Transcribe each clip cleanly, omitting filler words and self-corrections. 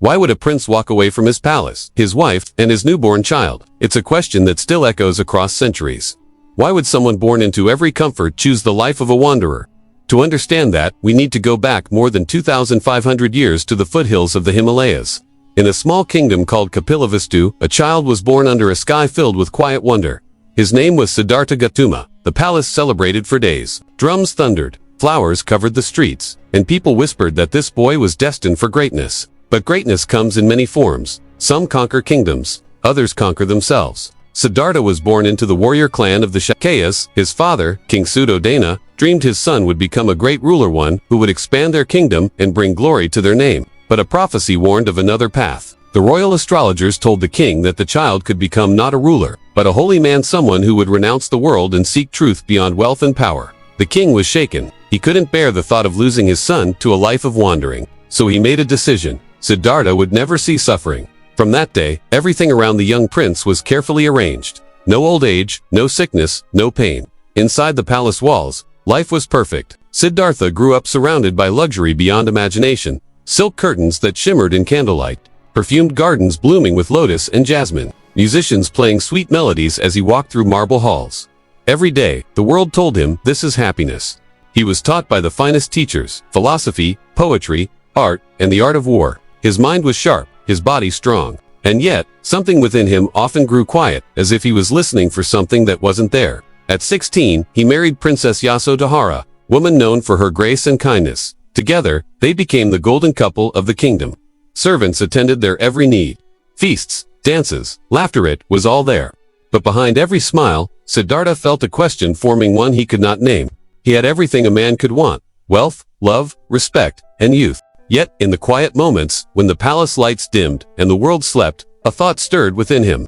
Why would a prince walk away from his palace, his wife, and his newborn child? It's a question that still echoes across centuries. Why would someone born into every comfort choose the life of a wanderer? To understand that, we need to go back more than 2,500 years to the foothills of the Himalayas. In a small kingdom called Kapilavastu, a child was born under a sky filled with quiet wonder. His name was Siddhartha Gautama. The palace celebrated for days. Drums thundered, flowers covered the streets, and people whispered that this boy was destined for greatness. But greatness comes in many forms. Some conquer kingdoms, others conquer themselves. Siddhartha was born into the warrior clan of the Shakeyas. His father, King Suddhodana, dreamed his son would become a great ruler, one who would expand their kingdom and bring glory to their name. But a prophecy warned of another path. The royal astrologers told the king that the child could become not a ruler, but a holy man, someone who would renounce the world and seek truth beyond wealth and power. The king was shaken. He couldn't bear the thought of losing his son to a life of wandering. So he made a decision. Siddhartha would never see suffering. From that day, everything around the young prince was carefully arranged. No old age, no sickness, no pain. Inside the palace walls, life was perfect. Siddhartha grew up surrounded by luxury beyond imagination. Silk curtains that shimmered in candlelight. Perfumed gardens blooming with lotus and jasmine. Musicians playing sweet melodies as he walked through marble halls. Every day, the world told him, this is happiness. He was taught by the finest teachers, philosophy, poetry, art, and the art of war. His mind was sharp, his body strong. And yet, something within him often grew quiet, as if he was listening for something that wasn't there. At 16, he married Princess Yasodhara, woman known for her grace and kindness. Together, they became the golden couple of the kingdom. Servants attended their every need. Feasts, dances, laughter, it was all there. But behind every smile, Siddhartha felt a question forming, one he could not name. He had everything a man could want: wealth, love, respect, and youth. Yet, in the quiet moments, when the palace lights dimmed and the world slept, a thought stirred within him.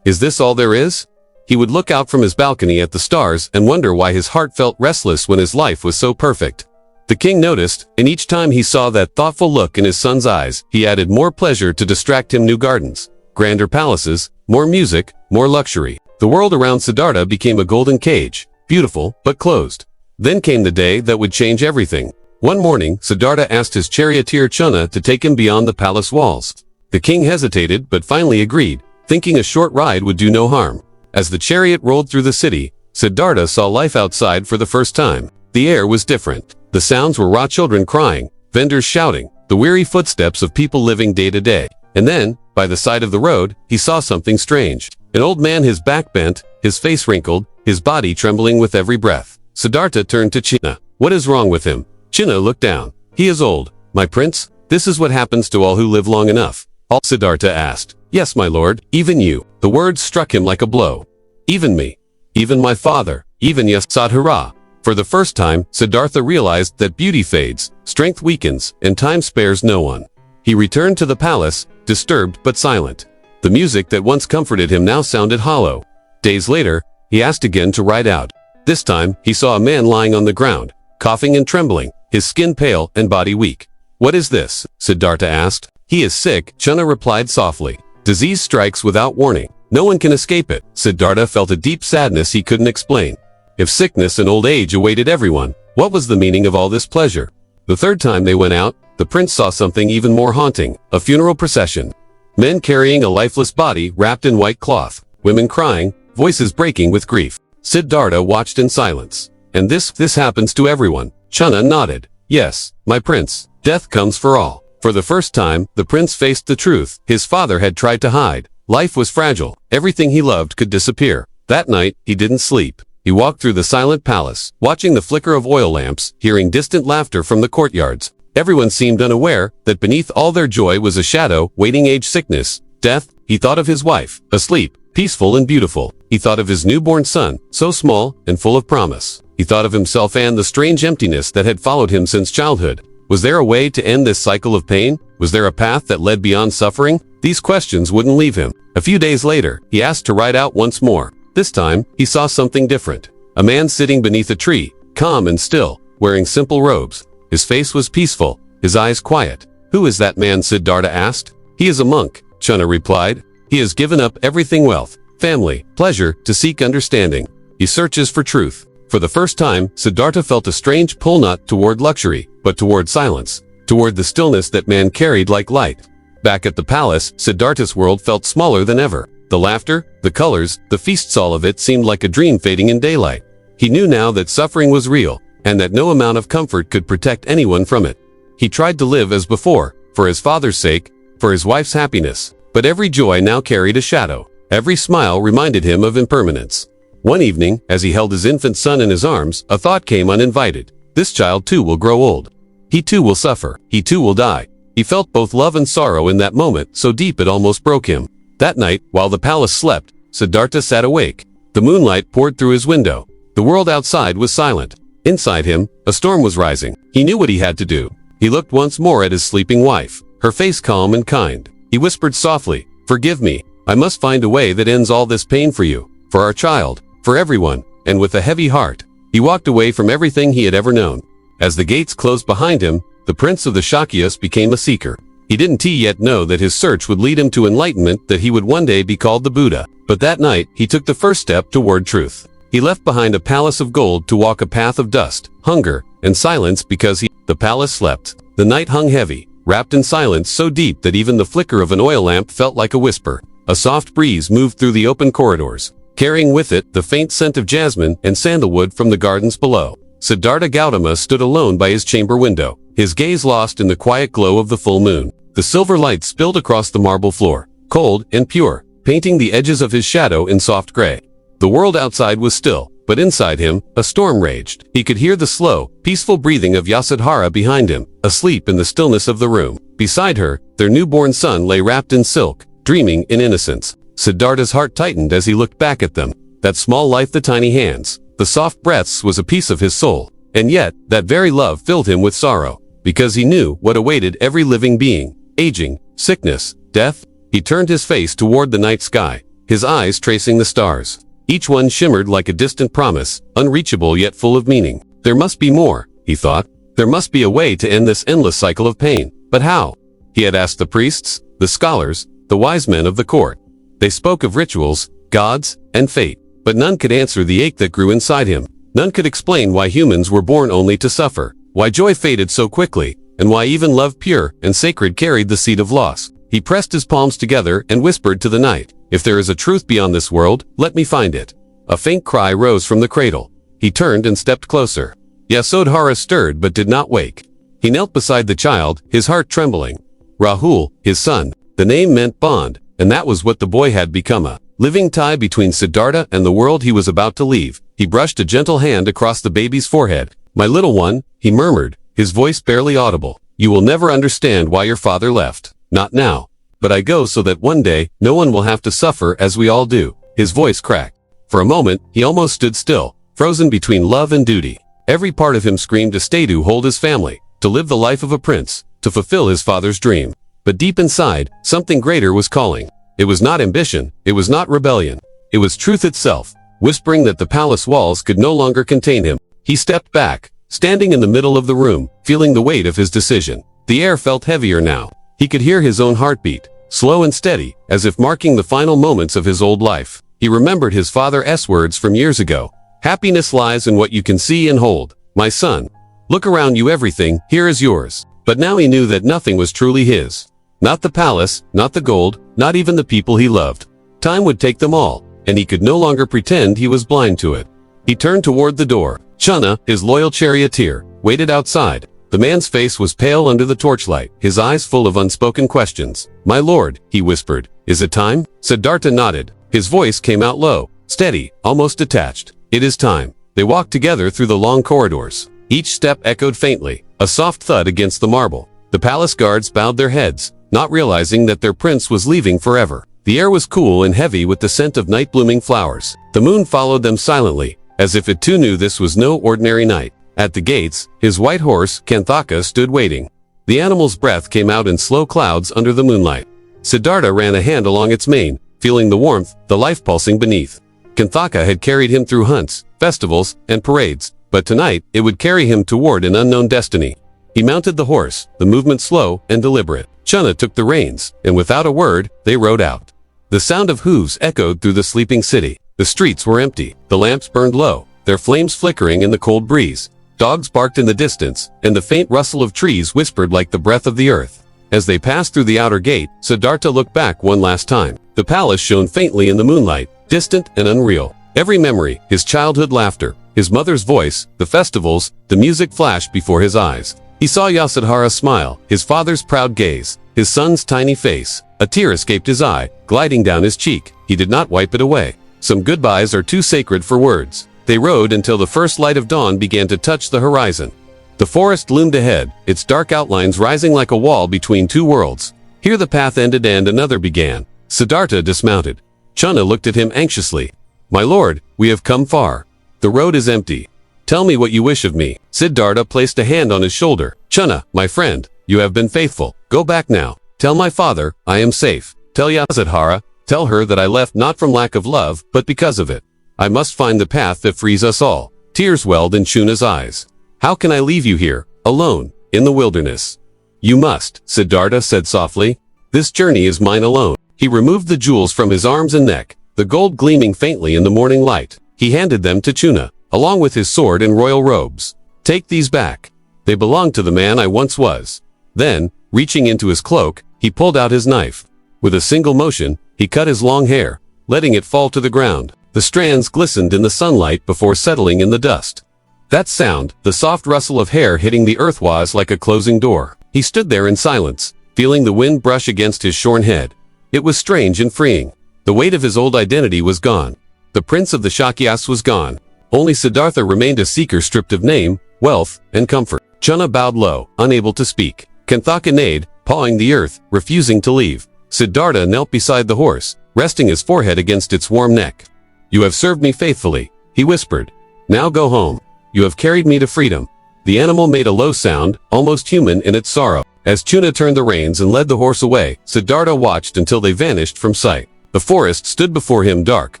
Is this all there is? He would look out from his balcony at the stars and wonder why his heart felt restless when his life was so perfect. The king noticed, and each time he saw that thoughtful look in his son's eyes, he added more pleasure to distract him: new gardens, grander palaces, more music, more luxury. The world around Siddhartha became a golden cage, beautiful but closed. Then came the day that would change everything. One morning, Siddhartha asked his charioteer Chuna to take him beyond the palace walls. The king hesitated but finally agreed, thinking a short ride would do no harm. As the chariot rolled through the city, Siddhartha saw life outside for the first time. The air was different. The sounds were raw: children crying, vendors shouting, the weary footsteps of people living day to day. And then, by the side of the road, he saw something strange. An old man, his back bent, his face wrinkled, his body trembling with every breath. Siddhartha turned to Chuna. What is wrong with him? Chuna looked down. He is old, my prince. This is what happens to all who live long enough. All? Siddhartha asked. Yes, my lord, even you. The words struck him like a blow. Even me. Even my father. Even Yasodhara. For the first time, Siddhartha realized that beauty fades, strength weakens, and time spares no one. He returned to the palace, disturbed but silent. The music that once comforted him now sounded hollow. Days later, he asked again to ride out. This time, he saw a man lying on the ground, coughing and trembling, his skin pale and body weak. What is this? Siddhartha asked. He is sick, Chuna replied softly. Disease strikes without warning. No one can escape it. Siddhartha felt a deep sadness he couldn't explain. If sickness and old age awaited everyone, what was the meaning of all this pleasure? The third time they went out, the prince saw something even more haunting: a funeral procession. Men carrying a lifeless body wrapped in white cloth, women crying, voices breaking with grief. Siddhartha watched in silence. And this happens to everyone. Chuna nodded. Yes, my prince, death comes for all. For the first time, the prince faced the truth his father had tried to hide. Life was fragile. Everything he loved could disappear. That night, he didn't sleep. He walked through the silent palace, watching the flicker of oil lamps, hearing distant laughter from the courtyards. Everyone seemed unaware that beneath all their joy was a shadow, waiting: age, sickness, death. He thought of his wife, asleep, peaceful and beautiful. He thought of his newborn son, so small and full of promise. He thought of himself and the strange emptiness that had followed him since childhood. Was there a way to end this cycle of pain? Was there a path that led beyond suffering? These questions wouldn't leave him. A few days later, he asked to ride out once more. This time, he saw something different. A man sitting beneath a tree, calm and still, wearing simple robes. His face was peaceful, his eyes quiet. Who is that man? Siddhartha asked. He is a monk, Chuna replied. He has given up everything: wealth, family, pleasure, to seek understanding. He searches for truth. For the first time, Siddhartha felt a strange pull, not toward luxury, but toward silence, toward the stillness that man carried like light. Back at the palace, Siddhartha's world felt smaller than ever. The laughter, the colors, the feasts, all of it seemed like a dream fading in daylight. He knew now that suffering was real, and that no amount of comfort could protect anyone from it. He tried to live as before, for his father's sake, for his wife's happiness. But every joy now carried a shadow. Every smile reminded him of impermanence. One evening, as he held his infant son in his arms, a thought came uninvited. This child too will grow old. He too will suffer. He too will die. He felt both love and sorrow in that moment, so deep it almost broke him. That night, while the palace slept, Siddhartha sat awake. The moonlight poured through his window. The world outside was silent. Inside him, a storm was rising. He knew what he had to do. He looked once more at his sleeping wife, her face calm and kind. He whispered softly, "Forgive me. I must find a way that ends all this pain for you, for our child, for everyone." And with a heavy heart, he walked away from everything he had ever known. As the gates closed behind him, the prince of the Shakyas became a seeker. He didn't yet know that his search would lead him to enlightenment, that he would one day be called the Buddha. But that night, he took the first step toward truth. He left behind a palace of gold to walk a path of dust, hunger, and silence because the palace slept. The night hung heavy, wrapped in silence so deep that even the flicker of an oil lamp felt like a whisper. A soft breeze moved through the open corridors, carrying with it the faint scent of jasmine and sandalwood from the gardens below. Siddhartha Gautama stood alone by his chamber window, his gaze lost in the quiet glow of the full moon. The silver light spilled across the marble floor, cold and pure, painting the edges of his shadow in soft gray. The world outside was still, but inside him, a storm raged. He could hear the slow, peaceful breathing of Yasudhara behind him, asleep in the stillness of the room. Beside her, their newborn son lay wrapped in silk, dreaming in innocence. Siddhartha's heart tightened as he looked back at them. That small life, the tiny hands, the soft breaths was a piece of his soul. And yet, that very love filled him with sorrow, because he knew what awaited every living being: aging, sickness, death. He turned his face toward the night sky, his eyes tracing the stars. Each one shimmered like a distant promise, unreachable yet full of meaning. There must be more, he thought. There must be a way to end this endless cycle of pain. But how? He had asked the priests, the scholars, the wise men of the court. They spoke of rituals, gods, and fate. But none could answer the ache that grew inside him. None could explain why humans were born only to suffer, why joy faded so quickly, and why even love pure and sacred carried the seed of loss. He pressed his palms together and whispered to the night, "If there is a truth beyond this world, let me find it." A faint cry rose from the cradle. He turned and stepped closer. Yasodhara stirred but did not wake. He knelt beside the child, his heart trembling. Rahul, his son. The name meant bond, and that was what the boy had become, a living tie between Siddhartha and the world he was about to leave. He brushed a gentle hand across the baby's forehead. "My little one," he murmured, his voice barely audible. "You will never understand why your father left. Not now. But I go so that one day, no one will have to suffer as we all do." His voice cracked. For a moment, he almost stood still, frozen between love and duty. Every part of him screamed to stay, to hold his family, to live the life of a prince, to fulfill his father's dream. But deep inside, something greater was calling. It was not ambition, it was not rebellion. It was truth itself, whispering that the palace walls could no longer contain him. He stepped back, standing in the middle of the room, feeling the weight of his decision. The air felt heavier now. He could hear his own heartbeat, slow and steady, as if marking the final moments of his old life. He remembered his father's words from years ago. "Happiness lies in what you can see and hold. My son, look around you, everything here is yours." But now he knew that nothing was truly his. Not the palace, not the gold, not even the people he loved. Time would take them all, and he could no longer pretend he was blind to it. He turned toward the door. Chana, his loyal charioteer, waited outside. The man's face was pale under the torchlight, his eyes full of unspoken questions. "My lord," he whispered, "is it time?" Siddhartha nodded. His voice came out low, steady, almost detached. "It is time." They walked together through the long corridors. Each step echoed faintly, a soft thud against the marble. The palace guards bowed their heads, not realizing that their prince was leaving forever. The air was cool and heavy with the scent of night-blooming flowers. The moon followed them silently, as if it too knew this was no ordinary night. At the gates, his white horse, Kanthaka, stood waiting. The animal's breath came out in slow clouds under the moonlight. Siddhartha ran a hand along its mane, feeling the warmth, the life pulsing beneath. Kanthaka had carried him through hunts, festivals, and parades, but tonight it would carry him toward an unknown destiny. He mounted the horse, the movement slow and deliberate. Chana took the reins, and without a word, they rode out. The sound of hooves echoed through the sleeping city. The streets were empty. The lamps burned low, their flames flickering in the cold breeze. Dogs barked in the distance, and the faint rustle of trees whispered like the breath of the earth. As they passed through the outer gate, Siddhartha looked back one last time. The palace shone faintly in the moonlight, distant and unreal. Every memory, his childhood laughter, his mother's voice, the festivals, the music flashed before his eyes. He saw Yasudhara smile, his father's proud gaze, his son's tiny face. A tear escaped his eye, gliding down his cheek. He did not wipe it away. Some goodbyes are too sacred for words. They rode until the first light of dawn began to touch the horizon. The forest loomed ahead, its dark outlines rising like a wall between two worlds. Here the path ended and another began. Siddhartha dismounted. Chuna looked at him anxiously. "My lord, we have come far. The road is empty. Tell me what you wish of me." Siddhartha placed a hand on his shoulder. "Chuna, my friend, you have been faithful. Go back now. Tell my father, I am safe. Tell Yasudhara, tell her that I left not from lack of love, but because of it. I must find the path that frees us all." Tears welled in Chuna's eyes. "How can I leave you here, alone, in the wilderness?" "You must," Siddhartha said softly. "This journey is mine alone." He removed the jewels from his arms and neck, the gold gleaming faintly in the morning light. He handed them to Chuna, along with his sword and royal robes. "Take these back. They belong to the man I once was." Then, reaching into his cloak, he pulled out his knife. With a single motion, he cut his long hair, letting it fall to the ground. The strands glistened in the sunlight before settling in the dust. That sound, the soft rustle of hair hitting the earth, was like a closing door. He stood there in silence, feeling the wind brush against his shorn head. It was strange and freeing. The weight of his old identity was gone. The prince of the Shakyas was gone. Only Siddhartha remained a seeker stripped of name, wealth, and comfort. Chuna bowed low, unable to speak. Kanthaka neighed, pawing the earth, refusing to leave. Siddhartha knelt beside the horse, resting his forehead against its warm neck. "You have served me faithfully," he whispered. "Now go home. You have carried me to freedom." The animal made a low sound, almost human in its sorrow. As Chuna turned the reins and led the horse away, Siddhartha watched until they vanished from sight. The forest stood before him dark,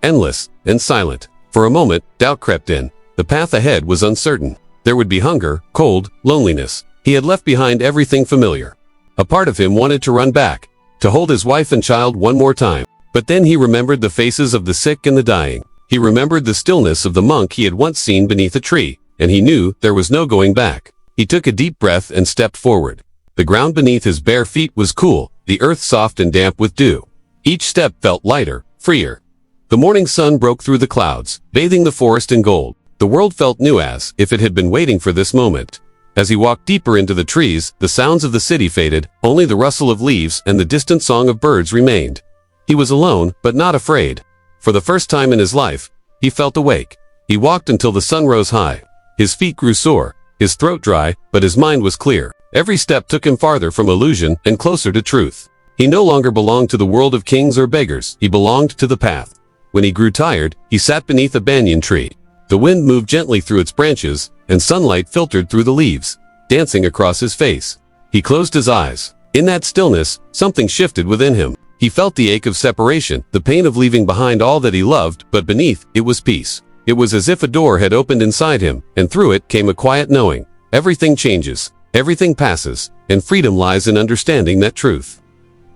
endless, and silent. For a moment, doubt crept in. The path ahead was uncertain. There would be hunger, cold, loneliness. He had left behind everything familiar. A part of him wanted to run back, to hold his wife and child one more time. But then he remembered the faces of the sick and the dying. He remembered the stillness of the monk he had once seen beneath a tree, and he knew there was no going back. He took a deep breath and stepped forward. The ground beneath his bare feet was cool, the earth soft and damp with dew. Each step felt lighter, freer. The morning sun broke through the clouds, bathing the forest in gold. The world felt new, as if it had been waiting for this moment. As he walked deeper into the trees, the sounds of the city faded, only the rustle of leaves and the distant song of birds remained. He was alone, but not afraid. For the first time in his life, he felt awake. He walked until the sun rose high. His feet grew sore, his throat dry, but his mind was clear. Every step took him farther from illusion and closer to truth. He no longer belonged to the world of kings or beggars. He belonged to the path. When he grew tired, he sat beneath a banyan tree. The wind moved gently through its branches, and sunlight filtered through the leaves, dancing across his face. He closed his eyes. In that stillness, something shifted within him. He felt the ache of separation, the pain of leaving behind all that he loved, but beneath, it was peace. It was as if a door had opened inside him, and through it came a quiet knowing. Everything changes, everything passes, and freedom lies in understanding that truth.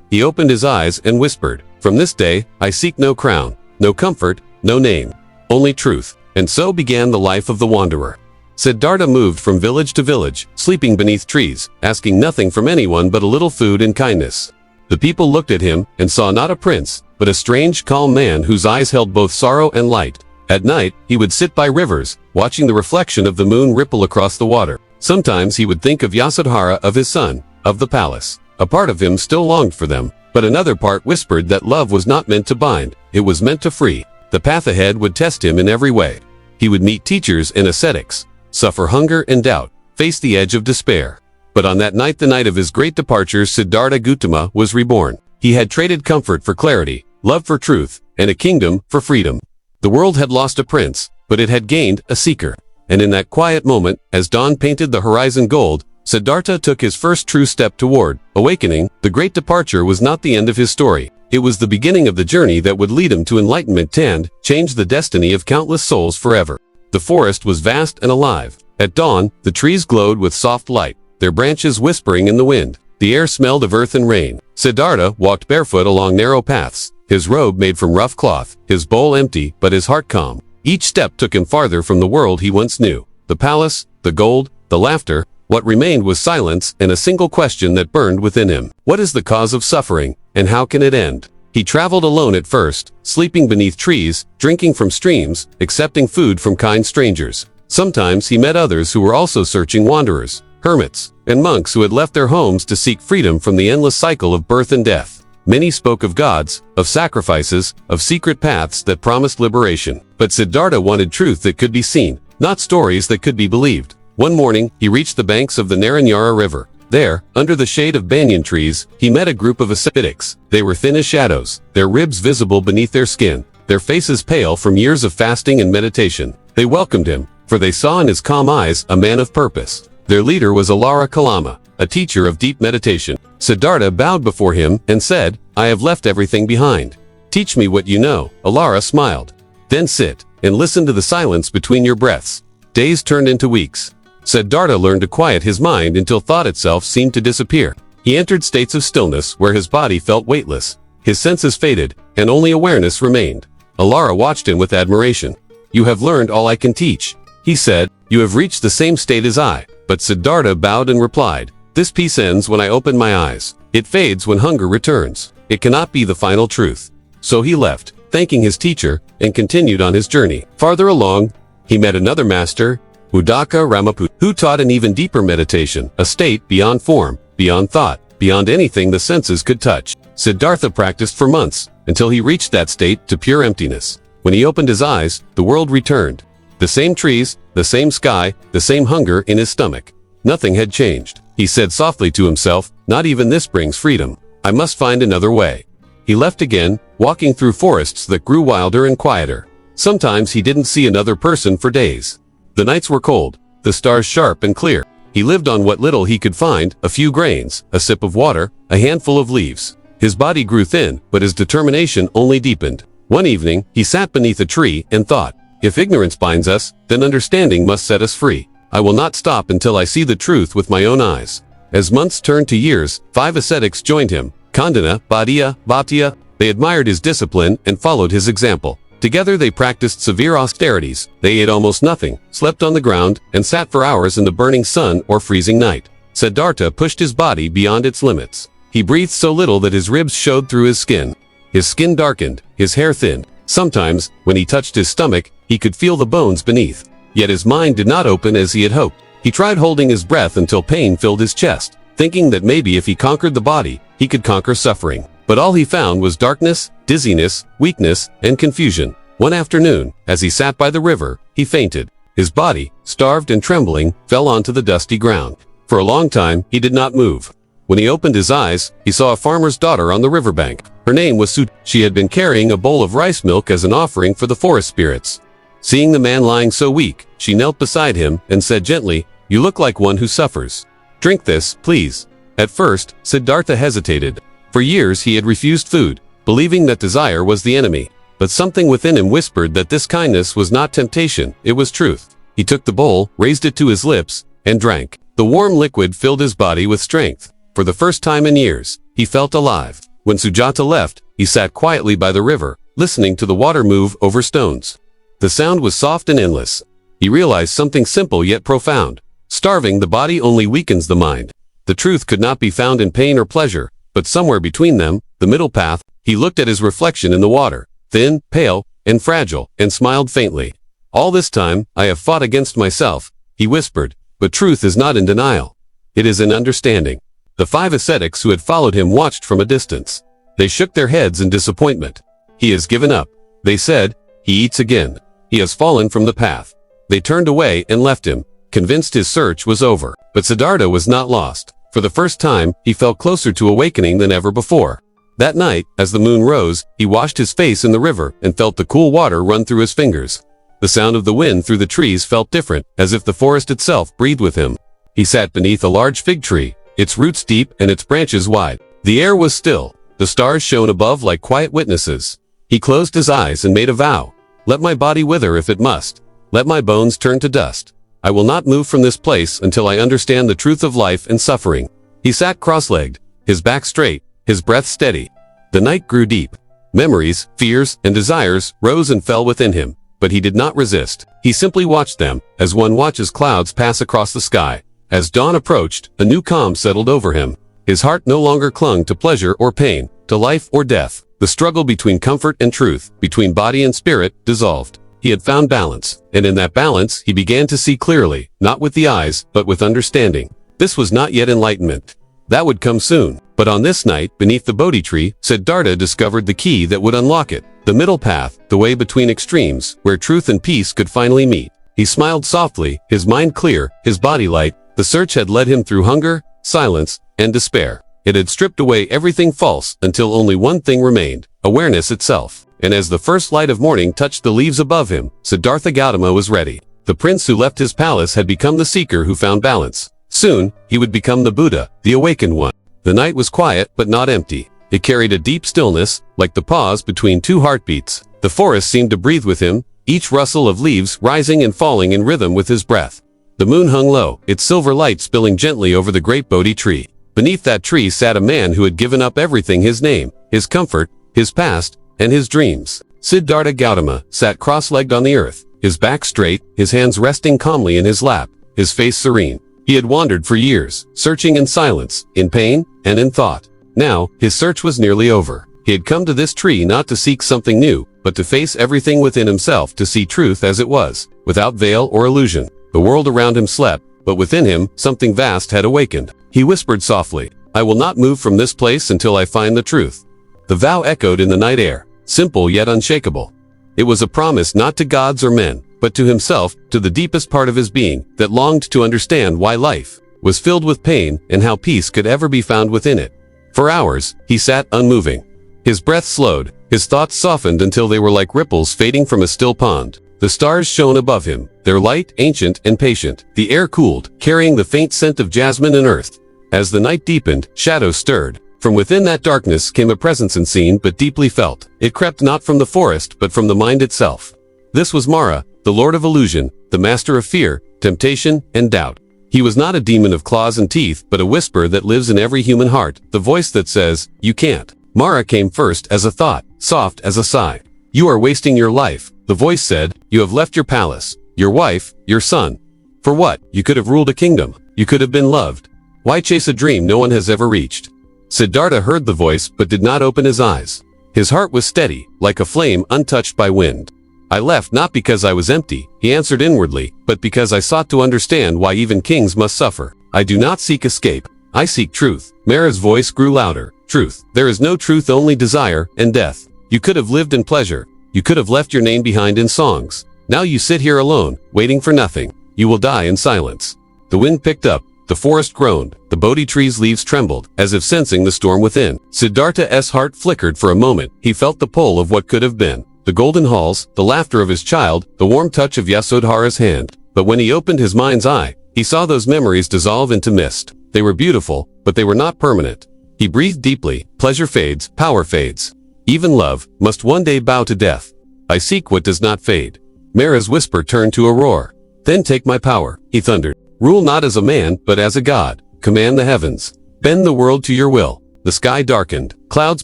He opened his eyes and whispered, "From this day, I seek no crown, no comfort, no name, only truth." And so began the life of the wanderer. Siddhartha moved from village to village, sleeping beneath trees, asking nothing from anyone but a little food and kindness. The people looked at him and saw not a prince, but a strange, calm man whose eyes held both sorrow and light. At night, he would sit by rivers, watching the reflection of the moon ripple across the water. Sometimes he would think of Yasudhara, of his son, of the palace. A part of him still longed for them, but another part whispered that love was not meant to bind, it was meant to free. The path ahead would test him in every way. He would meet teachers and ascetics, suffer hunger and doubt, face the edge of despair. But on that night, the night of his great departure, Siddhartha Gautama was reborn. He had traded comfort for clarity, love for truth, and a kingdom for freedom. The world had lost a prince, but it had gained a seeker. And in that quiet moment, as dawn painted the horizon gold, Siddhartha took his first true step toward awakening. The great departure was not the end of his story. It was the beginning of the journey that would lead him to enlightenment and change the destiny of countless souls forever. The forest was vast and alive. At dawn, the trees glowed with soft light, their branches whispering in the wind. The air smelled of earth and rain. Siddhartha walked barefoot along narrow paths, his robe made from rough cloth, his bowl empty, but his heart calm. Each step took him farther from the world he once knew. The palace, the gold, the laughter, What remained was silence and a single question that burned within him. What is the cause of suffering, and how can it end? He traveled alone at first, sleeping beneath trees, drinking from streams, accepting food from kind strangers. Sometimes he met others who were also searching wanderers, hermits, and monks who had left their homes to seek freedom from the endless cycle of birth and death. Many spoke of gods, of sacrifices, of secret paths that promised liberation. But Siddhartha wanted truth that could be seen, not stories that could be believed. One morning, he reached the banks of the Narayana River. There, under the shade of banyan trees, he met a group of ascetics. They were thin as shadows, their ribs visible beneath their skin, their faces pale from years of fasting and meditation. They welcomed him, for they saw in his calm eyes a man of purpose. Their leader was Alara Kalama, a teacher of deep meditation. Siddhartha bowed before him and said, "I have left everything behind. Teach me what you know." Alara smiled. "Then sit, and listen to the silence between your breaths." Days turned into weeks. Siddhartha learned to quiet his mind until thought itself seemed to disappear. He entered states of stillness where his body felt weightless. His senses faded, and only awareness remained. Alara watched him with admiration. "You have learned all I can teach," he said. "You have reached the same state as I." But Siddhartha bowed and replied, "This peace ends when I open my eyes. It fades when hunger returns. It cannot be the final truth." So he left, thanking his teacher, and continued on his journey. Farther along, he met another master, Uddaka Ramaputta, who taught an even deeper meditation, a state beyond form, beyond thought, beyond anything the senses could touch. Siddhartha practiced for months, until he reached that state to pure emptiness. When he opened his eyes, the world returned. The same trees, the same sky, the same hunger in his stomach. Nothing had changed. He said softly to himself, "Not even this brings freedom. I must find another way." He left again, walking through forests that grew wilder and quieter. Sometimes he didn't see another person for days. The nights were cold, the stars sharp and clear. He lived on what little he could find, a few grains, a sip of water, a handful of leaves. His body grew thin, but his determination only deepened. One evening, he sat beneath a tree and thought, "If ignorance binds us, then understanding must set us free. I will not stop until I see the truth with my own eyes." As months turned to years, 5 ascetics joined him. Kandana, Bhaddiya, Bhattiya. They admired his discipline and followed his example. Together they practiced severe austerities. They ate almost nothing, slept on the ground, and sat for hours in the burning sun or freezing night. Siddhartha pushed his body beyond its limits. He breathed so little that his ribs showed through his skin. His skin darkened, his hair thinned. Sometimes, when he touched his stomach, he could feel the bones beneath. Yet his mind did not open as he had hoped. He tried holding his breath until pain filled his chest, thinking that maybe if he conquered the body, he could conquer suffering. But all he found was darkness, dizziness, weakness, and confusion. One afternoon, as he sat by the river, he fainted. His body, starved and trembling, fell onto the dusty ground. For a long time, he did not move. When he opened his eyes, he saw a farmer's daughter on the riverbank. Her name was Sut. She had been carrying a bowl of rice milk as an offering for the forest spirits. Seeing the man lying so weak, she knelt beside him and said gently, "You look like one who suffers. Drink this, please." At first, Siddhartha hesitated. For years he had refused food, believing that desire was the enemy. But something within him whispered that this kindness was not temptation, it was truth. He took the bowl, raised it to his lips, and drank. The warm liquid filled his body with strength. For the first time in years, he felt alive. When Sujata left, he sat quietly by the river, listening to the water move over stones. The sound was soft and endless. He realized something simple yet profound. Starving the body only weakens the mind. The truth could not be found in pain or pleasure, but somewhere between them, the middle path. He looked at his reflection in the water, thin, pale, and fragile, and smiled faintly. "All this time, I have fought against myself," he whispered, "but truth is not in denial. It is in understanding." The 5 ascetics who had followed him watched from a distance. They shook their heads in disappointment. "He has given up," they said. "He eats again. He has fallen from the path." They turned away and left him, convinced his search was over. But Siddhartha was not lost. For the first time, he felt closer to awakening than ever before. That night, as the moon rose, he washed his face in the river and felt the cool water run through his fingers. The sound of the wind through the trees felt different, as if the forest itself breathed with him. He sat beneath a large fig tree, its roots deep and its branches wide. The air was still. The stars shone above like quiet witnesses. He closed his eyes and made a vow. "Let my body wither if it must. Let my bones turn to dust. I will not move from this place until I understand the truth of life and suffering." He sat cross-legged, his back straight, his breath steady. The night grew deep. Memories, fears, and desires rose and fell within him, but he did not resist. He simply watched them, as one watches clouds pass across the sky. As dawn approached, a new calm settled over him. His heart no longer clung to pleasure or pain, to life or death. The struggle between comfort and truth, between body and spirit, dissolved. He had found balance, and in that balance he began to see clearly, not with the eyes, but with understanding. This was not yet enlightenment. That would come soon. But on this night, beneath the Bodhi tree, Siddhartha discovered the key that would unlock it. The middle path, the way between extremes, where truth and peace could finally meet. He smiled softly, his mind clear, his body light. The search had led him through hunger, silence, and despair. It had stripped away everything false until only one thing remained, awareness itself. And as the first light of morning touched the leaves above him, Siddhartha Gautama was ready. The prince who left his palace had become the seeker who found balance. Soon, he would become the Buddha, the awakened one. The night was quiet but not empty. It carried a deep stillness, like the pause between two heartbeats. The forest seemed to breathe with him, each rustle of leaves rising and falling in rhythm with his breath. The moon hung low, its silver light spilling gently over the great Bodhi tree. Beneath that tree sat a man who had given up everything: his name, his comfort, his past, and his dreams. Siddhartha Gautama sat cross-legged on the earth, his back straight, his hands resting calmly in his lap, his face serene. He had wandered for years, searching in silence, in pain, and in thought. Now, his search was nearly over. He had come to this tree not to seek something new, but to face everything within himself, to see truth as it was, without veil or illusion. The world around him slept, but within him, something vast had awakened. He whispered softly, "I will not move from this place until I find the truth." The vow echoed in the night air, simple yet unshakable. It was a promise not to gods or men, but to himself, to the deepest part of his being, that longed to understand why life was filled with pain and how peace could ever be found within it. For hours, he sat unmoving. His breath slowed, his thoughts softened until they were like ripples fading from a still pond. The stars shone above him, their light, ancient and patient. The air cooled, carrying the faint scent of jasmine and earth. As the night deepened, shadows stirred. From within that darkness came a presence unseen but deeply felt. It crept not from the forest but from the mind itself. This was Mara, the Lord of Illusion, the master of fear, temptation, and doubt. He was not a demon of claws and teeth, but a whisper that lives in every human heart, the voice that says, "You can't." Mara came first as a thought, soft as a sigh. "You are wasting your life," the voice said. "You have left your palace, your wife, your son. For what? You could have ruled a kingdom. You could have been loved. Why chase a dream no one has ever reached?" Siddhartha heard the voice but did not open his eyes. His heart was steady, like a flame untouched by wind. "I left not because I was empty," he answered inwardly, "but because I sought to understand why even kings must suffer. I do not seek escape. I seek truth." Mara's voice grew louder. "Truth. There is no truth, only desire and death. You could have lived in pleasure. You could have left your name behind in songs. Now you sit here alone, waiting for nothing. You will die in silence." The wind picked up. The forest groaned. The Bodhi tree's leaves trembled, as if sensing the storm within. Siddhartha's heart flickered for a moment. He felt the pull of what could have been. The golden halls, the laughter of his child, the warm touch of Yasodhara's hand. But when he opened his mind's eye, he saw those memories dissolve into mist. They were beautiful, but they were not permanent. He breathed deeply. Pleasure fades, power fades. Even love must one day bow to death. "I seek what does not fade." Mara's whisper turned to a roar. "Then take my power," he thundered. "Rule not as a man, but as a god. Command the heavens. Bend the world to your will." The sky darkened. Clouds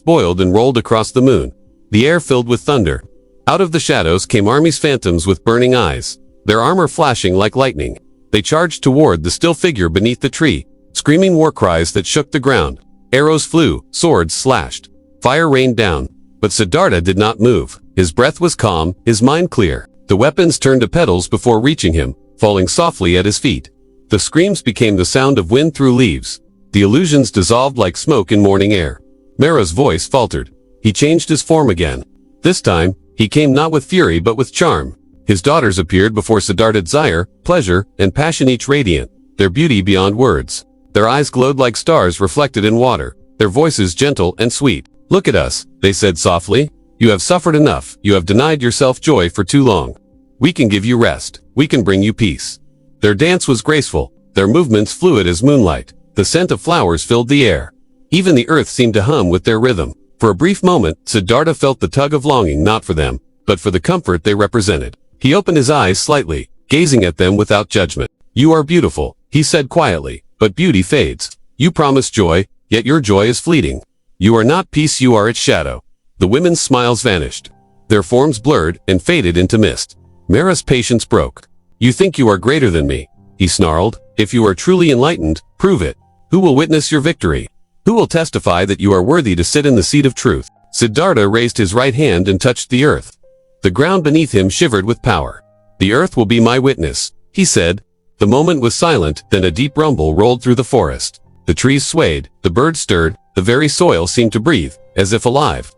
boiled and rolled across the moon. The air filled with thunder. Out of the shadows came armies, phantoms with burning eyes, their armor flashing like lightning. They charged toward the still figure beneath the tree, screaming war cries that shook the ground. Arrows flew, swords slashed. Fire rained down. But Siddhartha did not move. His breath was calm, his mind clear. The weapons turned to petals before reaching him, falling softly at his feet. The screams became the sound of wind through leaves. The illusions dissolved like smoke in morning air. Mara's voice faltered. He changed his form again. This time, he came not with fury but with charm. His daughters appeared before Siddhartha, desire, pleasure, and passion, each radiant, their beauty beyond words. Their eyes glowed like stars reflected in water, their voices gentle and sweet. "Look at us," they said softly. "You have suffered enough. You have denied yourself joy for too long. We can give you rest. We can bring you peace." Their dance was graceful, their movements fluid as moonlight. The scent of flowers filled the air. Even the earth seemed to hum with their rhythm. For a brief moment, Siddhartha felt the tug of longing, not for them, but for the comfort they represented. He opened his eyes slightly, gazing at them without judgment. "You are beautiful," he said quietly, "but beauty fades. You promise joy, yet your joy is fleeting. You are not peace, you are its shadow." The women's smiles vanished. Their forms blurred and faded into mist. Mara's patience broke. "You think you are greater than me," he snarled. If you are truly enlightened, prove it. Who will witness your victory? Who will testify that you are worthy to sit in the seat of truth? Siddhartha raised his right hand and touched the earth. The ground beneath him shivered with power. The earth will be my witness, he said. The moment was silent, then a deep rumble rolled through the forest. The trees swayed, the birds stirred, the very soil seemed to breathe, as if alive.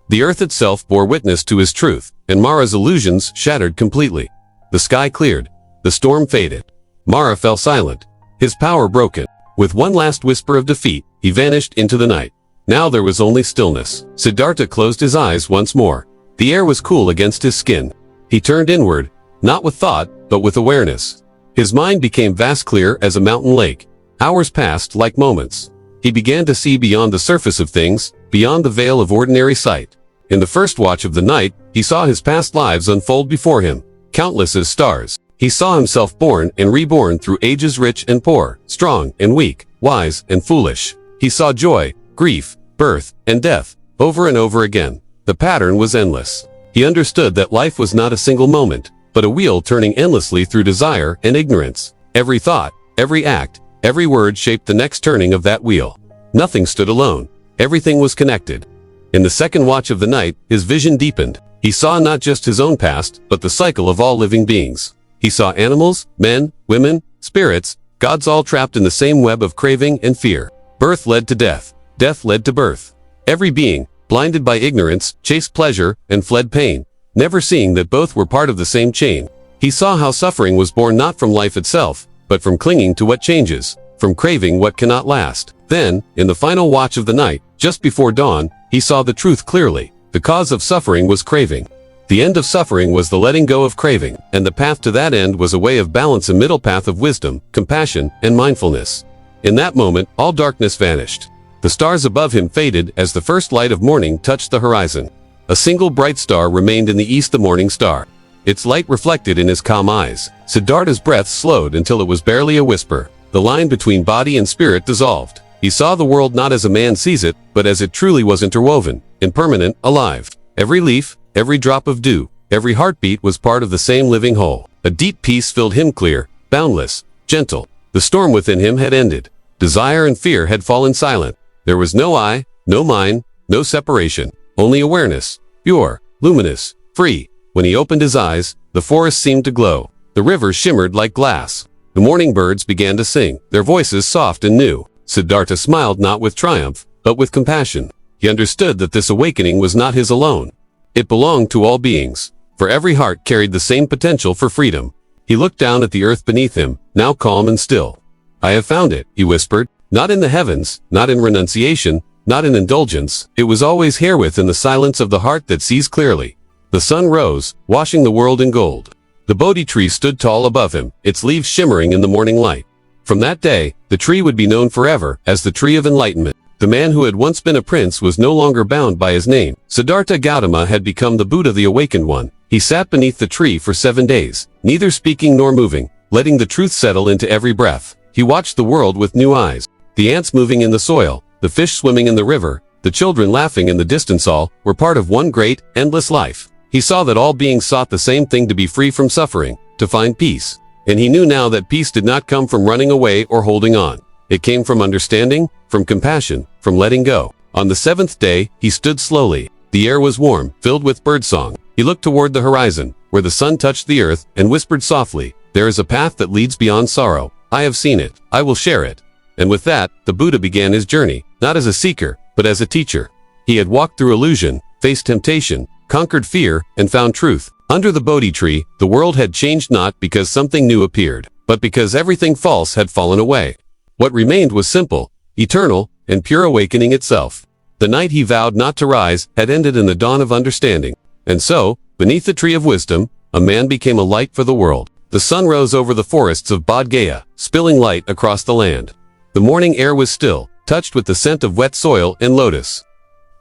The earth itself bore witness to his truth, and Mara's illusions shattered completely. The sky cleared. The storm faded. Mara fell silent, his power broken. With one last whisper of defeat, he vanished into the night. Now there was only stillness. Siddhartha closed his eyes once more. The air was cool against his skin. He turned inward, not with thought, but with awareness. His mind became vast clear as a mountain lake. Hours passed like moments. He began to see beyond the surface of things, beyond the veil of ordinary sight. In the first watch of the night, he saw his past lives unfold before him, countless as stars. He saw himself born and reborn through ages rich and poor, strong and weak, wise and foolish. He saw joy, grief, birth, and death, over and over again. The pattern was endless. He understood that life was not a single moment, but a wheel turning endlessly through desire and ignorance. Every thought, every act, every word shaped the next turning of that wheel. Nothing stood alone. Everything was connected. In the second watch of the night, his vision deepened. He saw not just his own past, but the cycle of all living beings. He saw animals, men, women, spirits, gods all trapped in the same web of craving and fear. Birth led to death. Death led to birth. Every being, blinded by ignorance, chased pleasure and fled pain, never seeing that both were part of the same chain. He saw how suffering was born not from life itself, but from clinging to what changes, from craving what cannot last. Then, in the final watch of the night, just before dawn, he saw the truth clearly. The cause of suffering was craving. The end of suffering was the letting go of craving, and the path to that end was a way of balance, a middle path of wisdom, compassion, and mindfulness. In that moment, all darkness vanished. The stars above him faded as the first light of morning touched the horizon. A single bright star remained in the east, the morning star. Its light reflected in his calm eyes. Siddhartha's breath slowed until it was barely a whisper. The line between body and spirit dissolved. He saw the world not as a man sees it, but as it truly was, interwoven, impermanent, alive. Every leaf, every drop of dew, every heartbeat was part of the same living whole. A deep peace filled him, clear, boundless, gentle. The storm within him had ended. Desire and fear had fallen silent. There was no I, no mine, no separation. Only awareness, pure, luminous, free. When he opened his eyes, the forest seemed to glow. The river shimmered like glass. The morning birds began to sing, their voices soft and new. Siddhartha smiled, not with triumph, but with compassion. He understood that this awakening was not his alone. It belonged to all beings, for every heart carried the same potential for freedom. He looked down at the earth beneath him, now calm and still. I have found it, he whispered. Not in the heavens, not in renunciation, not in indulgence. It was always herewith, in the silence of the heart that sees clearly. The sun rose, washing the world in gold. The Bodhi tree stood tall above him, its leaves shimmering in the morning light. From that day, the tree would be known forever as the tree of enlightenment. The man who had once been a prince was no longer bound by his name. Siddhartha Gautama had become the Buddha, the awakened one. He sat beneath the tree for 7 days, neither speaking nor moving, letting the truth settle into every breath. He watched the world with new eyes. The ants moving in the soil, the fish swimming in the river, the children laughing in the distance, all were part of one great, endless life. He saw that all beings sought the same thing, to be free from suffering, to find peace. And he knew now that peace did not come from running away or holding on. It came from understanding, from compassion, from letting go. On the 7th day, he stood slowly. The air was warm, filled with birdsong. He looked toward the horizon, where the sun touched the earth, and whispered softly, "There is a path that leads beyond sorrow. I have seen it. I will share it." And with that, the Buddha began his journey, not as a seeker, but as a teacher. He had walked through illusion, faced temptation, conquered fear, and found truth. Under the Bodhi tree, the world had changed, not because something new appeared, but because everything false had fallen away. What remained was simple, eternal, and pure awakening itself. The night he vowed not to rise had ended in the dawn of understanding. And so, beneath the tree of wisdom, a man became a light for the world. The sun rose over the forests of Bodh Gaya, spilling light across the land. The morning air was still, touched with the scent of wet soil and lotus.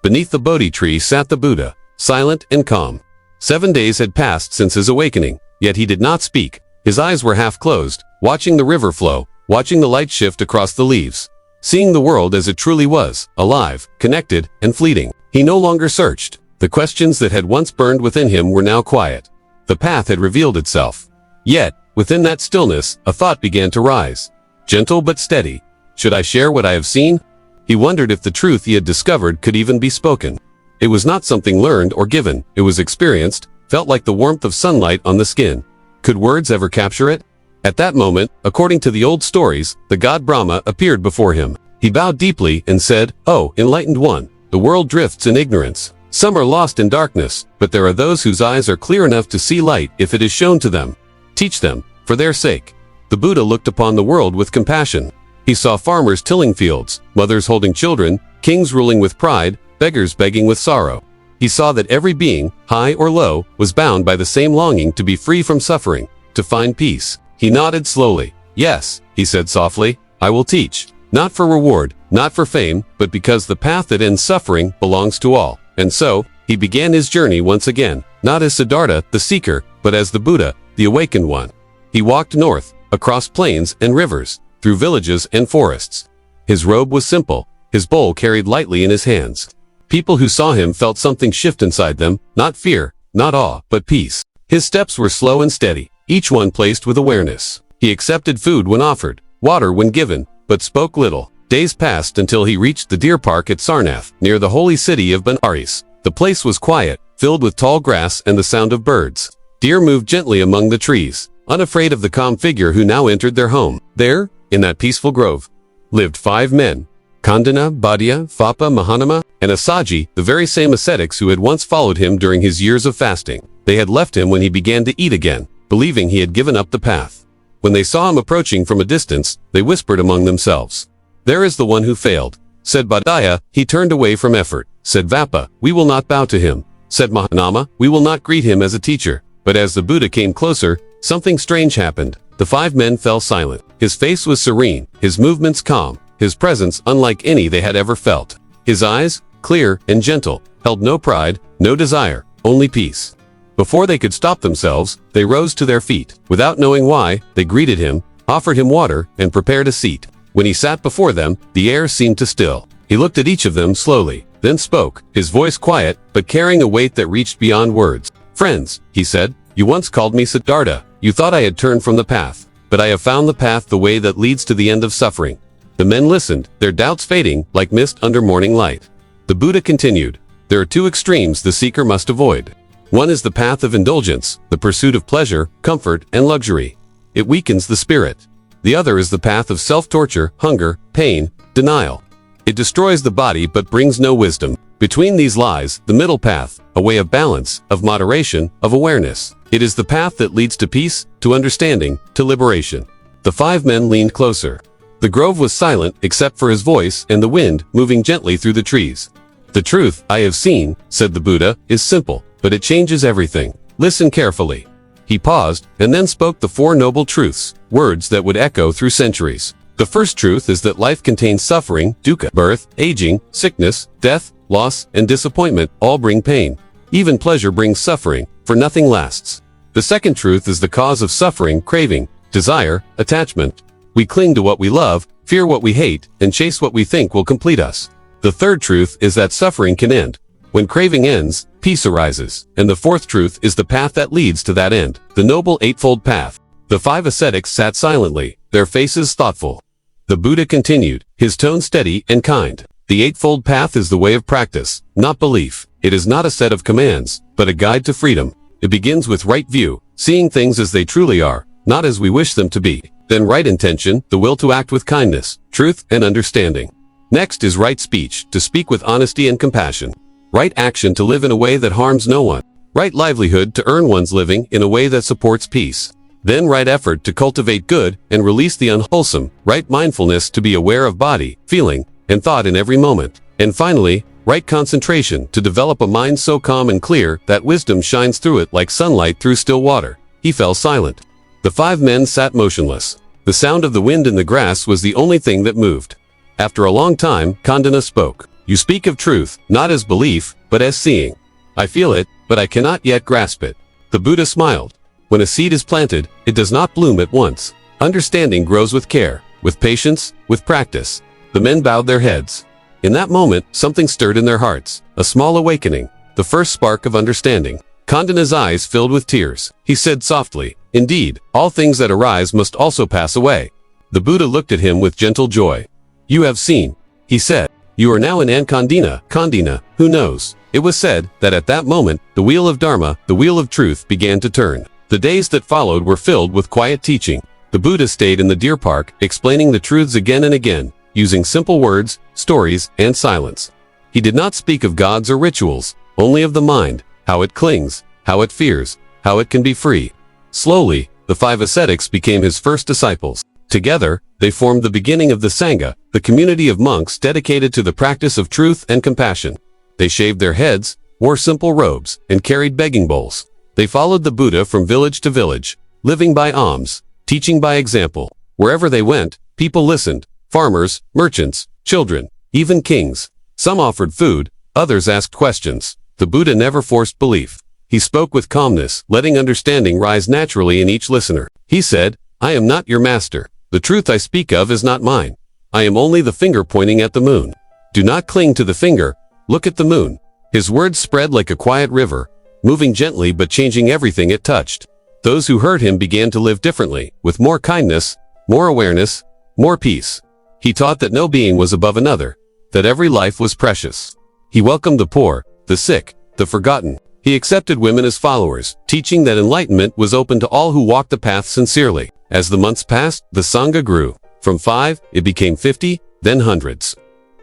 Beneath the Bodhi tree sat the Buddha, silent and calm. 7 days had passed since his awakening, yet he did not speak. His eyes were half closed, watching the river flow, watching the light shift across the leaves, seeing the world as it truly was, alive, connected, and fleeting. He no longer searched. The questions that had once burned within him were now quiet. The path had revealed itself. Yet, within that stillness, a thought began to rise. gentle but steady. Should I share what I have seen? He wondered if the truth he had discovered could even be spoken. It was not something learned or given, it was experienced, felt like the warmth of sunlight on the skin. Could words ever capture it? At that moment, according to the old stories, the god Brahma appeared before him. He bowed deeply and said, "Oh, enlightened one, the world drifts in ignorance. Some are lost in darkness, but there are those whose eyes are clear enough to see light if it is shown to them. Teach them, for their sake." The Buddha looked upon the world with compassion. He saw farmers tilling fields, mothers holding children, kings ruling with pride, beggars begging with sorrow. He saw that every being, high or low, was bound by the same longing to be free from suffering, to find peace. He nodded slowly. "Yes," he said softly, "I will teach. Not for reward, not for fame, but because the path that ends suffering belongs to all." And so, he began his journey once again, not as Siddhartha, the seeker, but as the Buddha, the awakened one. He walked north, across plains and rivers, through villages and forests. His robe was simple, his bowl carried lightly in his hands. People who saw him felt something shift inside them, not fear, not awe, but peace. His steps were slow and steady, each one placed with awareness. He accepted food when offered, water when given, but spoke little. Days passed until he reached the deer park at Sarnath, near the holy city of Benares. The place was quiet, filled with tall grass and the sound of birds. Deer moved gently among the trees, unafraid of the calm figure who now entered their home. There, in that peaceful grove, lived 5 men. Kandana, Bhadia, Phapa, Mahanama, and Asaji, the very same ascetics who had once followed him during his years of fasting. They had left him when he began to eat again, believing he had given up the path. When they saw him approaching from a distance, they whispered among themselves. "There is the one who failed." Said Bhadia, "He turned away from effort." Said Vapa, "We will not bow to him." Said Mahanama, "We will not greet him as a teacher." But as the Buddha came closer, something strange happened. The 5 men fell silent. His face was serene, his movements calm, his presence unlike any they had ever felt. His eyes, clear and gentle, held no pride, no desire, only peace. Before they could stop themselves, they rose to their feet. Without knowing why, they greeted him, offered him water, and prepared a seat. When he sat before them, the air seemed to still. He looked at each of them slowly, then spoke, his voice quiet, but carrying a weight that reached beyond words. "Friends," he said, "you once called me Siddhartha. You thought I had turned from the path. But I have found the path, the way that leads to the end of suffering." The men listened, their doubts fading like mist under morning light. The Buddha continued, "There are 2 extremes the seeker must avoid. One is the path of indulgence, the pursuit of pleasure, comfort, and luxury. It weakens the spirit. The other is the path of self-torture, hunger, pain, denial. It destroys the body but brings no wisdom. Between these lies the middle path, a way of balance, of moderation, of awareness. It is the path that leads to peace, to understanding, to liberation." The 5 men leaned closer. The grove was silent except for his voice and the wind moving gently through the trees. "The truth I have seen," said the Buddha, "is simple, but it changes everything. Listen carefully." He paused, and then spoke the 4 noble truths, words that would echo through centuries. The first truth is that life contains suffering, dukkha, birth, aging, sickness, death, loss, and disappointment all bring pain. Even pleasure brings suffering, for nothing lasts. The second truth is the cause of suffering, craving, desire, attachment. We cling to what we love, fear what we hate, and chase what we think will complete us. The third truth is that suffering can end. When craving ends, peace arises. And the fourth truth is the path that leads to that end, the Noble Eightfold Path. The 5 ascetics sat silently, their faces thoughtful. The Buddha continued, his tone steady and kind. The Eightfold Path is the way of practice, not belief. It is not a set of commands, but a guide to freedom. It begins with right view, seeing things as they truly are, not as we wish them to be. Then right intention, the will to act with kindness, truth, and understanding. Next is right speech, to speak with honesty and compassion. Right action, to live in a way that harms no one. Right livelihood, to earn one's living in a way that supports peace. Then right effort, to cultivate good and release the unwholesome. Right mindfulness, to be aware of body, feeling, and thought in every moment. And finally, right concentration, to develop a mind so calm and clear that wisdom shines through it like sunlight through still water. He fell silent. The 5 men sat motionless. The sound of the wind in the grass was the only thing that moved. After a long time, Kandana spoke. "You speak of truth, not as belief, but as seeing. I feel it, but I cannot yet grasp it." The Buddha smiled. When a seed is planted, it does not bloom at once. Understanding grows with care, with patience, with practice. The men bowed their heads. In that moment, something stirred in their hearts, a small awakening, the first spark of understanding. Kandana's eyes filled with tears. He said softly, "Indeed, all things that arise must also pass away." The Buddha looked at him with gentle joy. "You have seen," he said. "You are now in Kandina, who knows?" It was said that at that moment, the wheel of Dharma, the wheel of truth, began to turn. The days that followed were filled with quiet teaching. The Buddha stayed in the deer park, explaining the truths again and again, using simple words, stories, and silence. He did not speak of gods or rituals, only of the mind, how it clings, how it fears, how it can be free. Slowly, the 5 ascetics became his first disciples. Together, they formed the beginning of the Sangha, the community of monks dedicated to the practice of truth and compassion. They shaved their heads, wore simple robes, and carried begging bowls. They followed the Buddha from village to village, living by alms, teaching by example. Wherever they went, people listened, farmers, merchants, children, even kings. Some offered food, others asked questions. The Buddha never forced belief. He spoke with calmness, letting understanding rise naturally in each listener. He said, "I am not your master. The truth I speak of is not mine. I am only the finger pointing at the moon. Do not cling to the finger, look at the moon." His words spread like a quiet river, moving gently but changing everything it touched. Those who heard him began to live differently, with more kindness, more awareness, more peace. He taught that no being was above another, that every life was precious. He welcomed the poor, the sick, the forgotten. He accepted women as followers, teaching that enlightenment was open to all who walked the path sincerely. As the months passed, the Sangha grew. From 5, it became 50, then hundreds.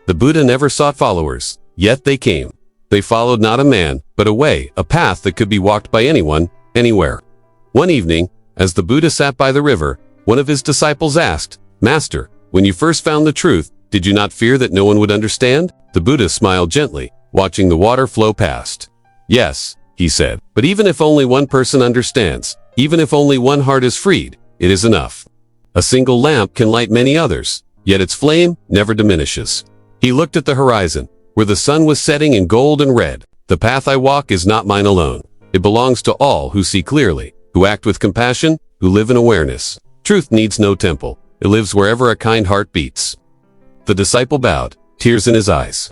The Buddha never sought followers, yet they came. They followed not a man, but a way, a path that could be walked by anyone, anywhere. One evening, as the Buddha sat by the river, one of his disciples asked, "Master, when you first found the truth, did you not fear that no one would understand?" The Buddha smiled gently, watching the water flow past. "Yes," he said, "but even if only one person understands, even if only one heart is freed, it is enough. A single lamp can light many others, yet its flame never diminishes." He looked at the horizon, where the sun was setting in gold and red. "The path I walk is not mine alone. It belongs to all who see clearly, who act with compassion, who live in awareness. Truth needs no temple. It lives wherever a kind heart beats." The disciple bowed, tears in his eyes.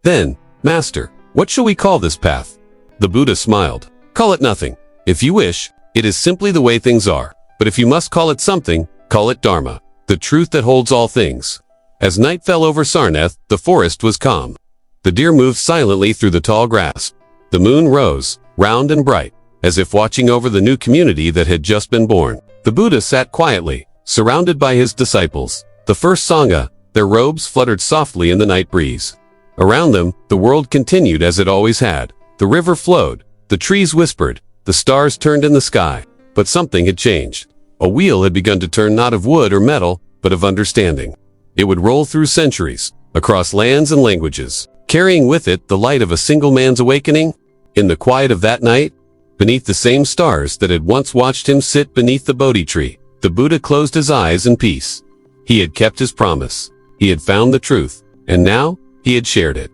Then, "Master, what shall we call this path?" The Buddha smiled. "Call it nothing. If you wish, it is simply the way things are. But if you must call it something, call it Dharma, the truth that holds all things." As night fell over Sarnath, the forest was calm. The deer moved silently through the tall grass. The moon rose, round and bright, as if watching over the new community that had just been born. The Buddha sat quietly, surrounded by his disciples. The first Sangha, their robes fluttered softly in the night breeze. Around them, the world continued as it always had. The river flowed, the trees whispered, the stars turned in the sky. But something had changed. A wheel had begun to turn not of wood or metal, but of understanding. It would roll through centuries, across lands and languages, carrying with it the light of a single man's awakening. In the quiet of that night, beneath the same stars that had once watched him sit beneath the Bodhi Tree, the Buddha closed his eyes in peace. He had kept his promise. He had found the truth, and now he had shared it.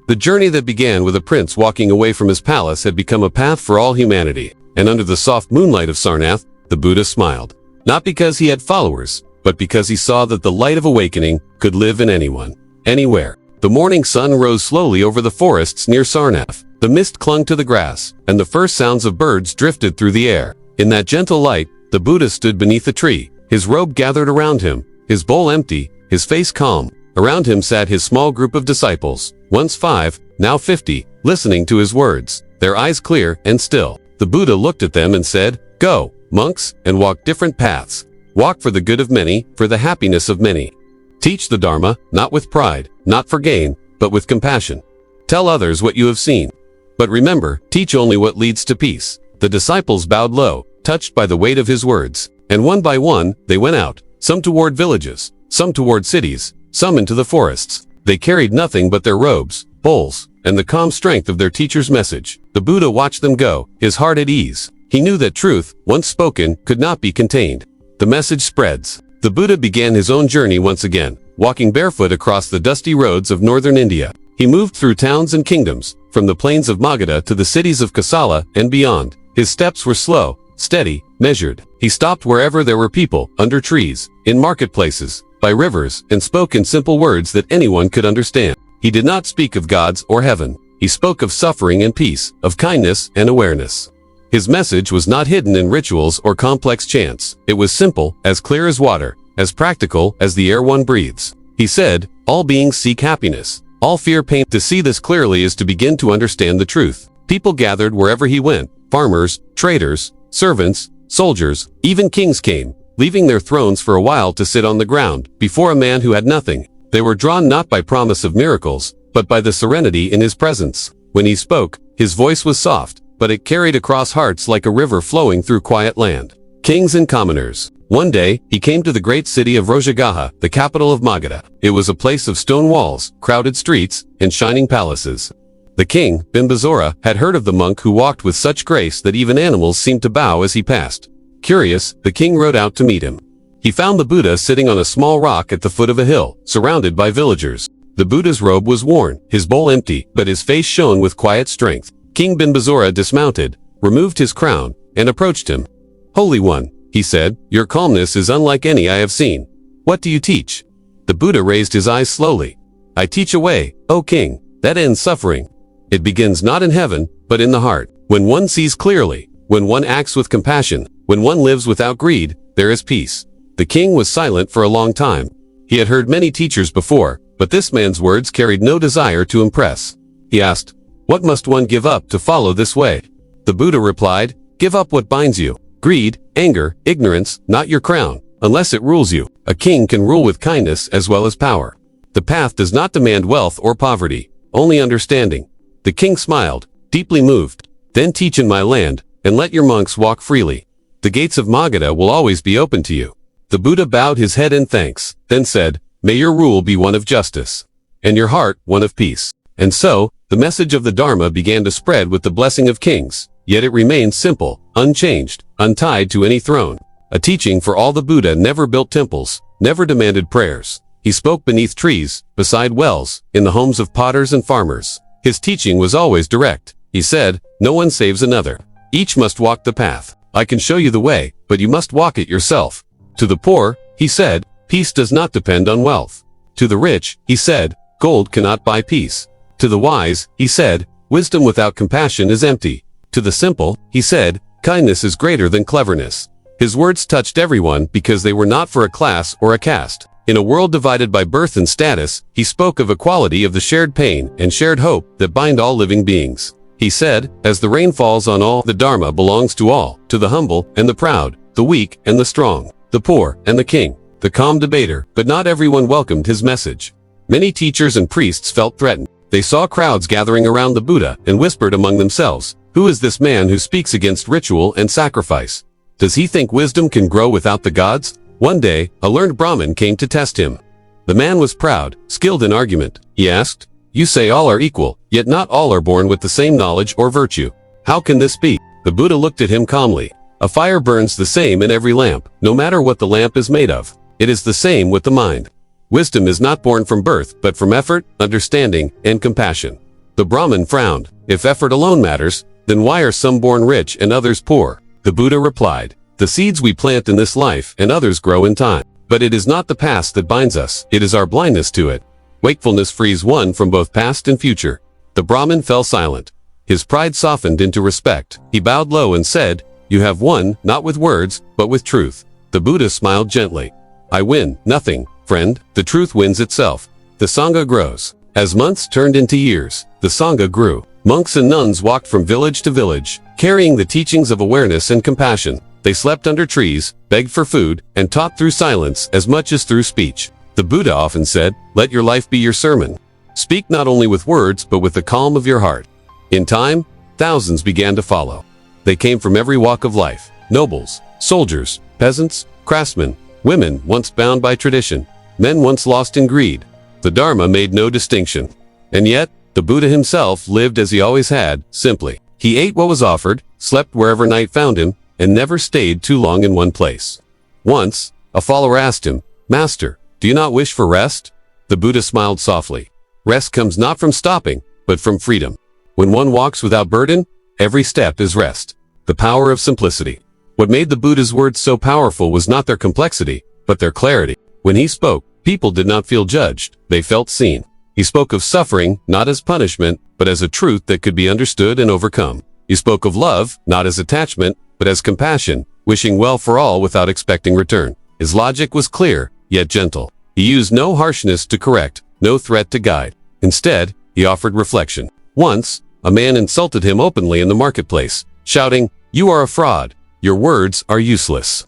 The journey that began with a prince walking away from his palace had become a path for all humanity, and under the soft moonlight of Sarnath, the Buddha smiled. Not because he had followers, but because he saw that the light of awakening could live in anyone, anywhere. The morning sun rose slowly over the forests near Sarnath. The mist clung to the grass, and the first sounds of birds drifted through the air. In that gentle light, the Buddha stood beneath a tree, his robe gathered around him, his bowl empty, his face calm. Around him sat his small group of disciples, once 5, now 50, listening to his words, their eyes clear and still. The Buddha looked at them and said, "Go, monks, and walk different paths. Walk for the good of many, for the happiness of many. Teach the Dharma, not with pride, not for gain, but with compassion. Tell others what you have seen. But remember, teach only what leads to peace." The disciples bowed low, touched by the weight of his words, and one by one, they went out, some toward villages, some toward cities, some into the forests. They carried nothing but their robes, bowls, and the calm strength of their teacher's message. The Buddha watched them go, his heart at ease. He knew that truth, once spoken, could not be contained. The message spreads. The Buddha began his own journey once again, walking barefoot across the dusty roads of northern India. He moved through towns and kingdoms, from the plains of Magadha to the cities of Kosala and beyond. His steps were slow, steady, measured. He stopped wherever there were people, under trees, in marketplaces, by rivers, and spoke in simple words that anyone could understand. He did not speak of gods or heaven. He spoke of suffering and peace, of kindness and awareness. His message was not hidden in rituals or complex chants. It was simple, as clear as water, as practical as the air one breathes. He said, all beings seek happiness. All fear pain. To see this clearly is to begin to understand the truth. People gathered wherever he went. Farmers, traders, servants, soldiers, even kings came, leaving their thrones for a while to sit on the ground, before a man who had nothing. They were drawn not by promise of miracles, but by the serenity in his presence. When he spoke, his voice was soft, but it carried across hearts like a river flowing through quiet land. Kings and commoners. One day, he came to the great city of Rojagaha, the capital of Magadha. It was a place of stone walls, crowded streets, and shining palaces. The king, Bimbisara, had heard of the monk who walked with such grace that even animals seemed to bow as he passed. Curious, the king rode out to meet him. He found the Buddha sitting on a small rock at the foot of a hill, surrounded by villagers. The Buddha's robe was worn, his bowl empty, but his face shone with quiet strength. King Bimbisara dismounted, removed his crown, and approached him. Holy One, he said, your calmness is unlike any I have seen. What do you teach? The Buddha raised his eyes slowly. I teach a way, O king, that ends suffering. It begins not in heaven, but in the heart. When one sees clearly, when one acts with compassion, when one lives without greed, there is peace. The king was silent for a long time. He had heard many teachers before, but this man's words carried no desire to impress. He asked, what must one give up to follow this way? The Buddha replied, give up what binds you. Greed, anger, ignorance, not your crown, unless it rules you. A king can rule with kindness as well as power. The path does not demand wealth or poverty, only understanding. The king smiled, deeply moved. Then teach in my land, and let your monks walk freely. The gates of Magadha will always be open to you. The Buddha bowed his head in thanks, then said, may your rule be one of justice, and your heart one of peace. And so, the message of the Dharma began to spread with the blessing of kings, yet it remained simple, unchanged, untied to any throne. A teaching for all. The Buddha never built temples, never demanded prayers. He spoke beneath trees, beside wells, in the homes of potters and farmers. His teaching was always direct. He said, no one saves another. Each must walk the path. I can show you the way, but you must walk it yourself. To the poor, he said, peace does not depend on wealth. To the rich, he said, gold cannot buy peace. To the wise, he said, wisdom without compassion is empty. To the simple, he said, kindness is greater than cleverness. His words touched everyone because they were not for a class or a caste. In a world divided by birth and status, he spoke of equality of the shared pain and shared hope that bind all living beings. He said, as the rain falls on all, the Dharma belongs to all, to the humble and the proud, the weak and the strong, the poor and the king, the calm debater. But not everyone welcomed his message. Many teachers and priests felt threatened. They saw crowds gathering around the Buddha and whispered among themselves, who is this man who speaks against ritual and sacrifice? Does he think wisdom can grow without the gods? One day, a learned Brahmin came to test him. The man was proud, skilled in argument. He asked, you say all are equal, yet not all are born with the same knowledge or virtue. How can this be? The Buddha looked at him calmly. A fire burns the same in every lamp, no matter what the lamp is made of. It is the same with the mind. Wisdom is not born from birth, but from effort, understanding, and compassion. The Brahmin frowned. If effort alone matters, then why are some born rich and others poor? The Buddha replied, the seeds we plant in this life and others grow in time. But it is not the past that binds us, it is our blindness to it. Wakefulness frees one from both past and future. The Brahmin fell silent. His pride softened into respect. He bowed low and said, you have won, not with words, but with truth. The Buddha smiled gently. I win nothing, friend. The truth wins itself. The Sangha grows. As months turned into years, the Sangha grew. Monks and nuns walked from village to village, carrying the teachings of awareness and compassion. They slept under trees, begged for food, and taught through silence as much as through speech. The Buddha often said, let your life be your sermon. Speak not only with words, but with the calm of your heart. In time, thousands began to follow. They came from every walk of life. Nobles, soldiers, peasants, craftsmen, women once bound by tradition, men once lost in greed. The Dharma made no distinction. And yet, the Buddha himself lived as he always had, simply. He ate what was offered, slept wherever night found him, and never stayed too long in one place. Once, a follower asked him, Master, do you not wish for rest? The Buddha smiled softly. Rest comes not from stopping, but from freedom. When one walks without burden, every step is rest. The power of simplicity. What made the Buddha's words so powerful was not their complexity, but their clarity. When he spoke, people did not feel judged, they felt seen. He spoke of suffering, not as punishment, but as a truth that could be understood and overcome. He spoke of love, not as attachment, but as compassion, wishing well for all without expecting return. His logic was clear, yet gentle. He used no harshness to correct, no threat to guide. Instead, he offered reflection. Once, a man insulted him openly in the marketplace, shouting, "You are a fraud. Your words are useless."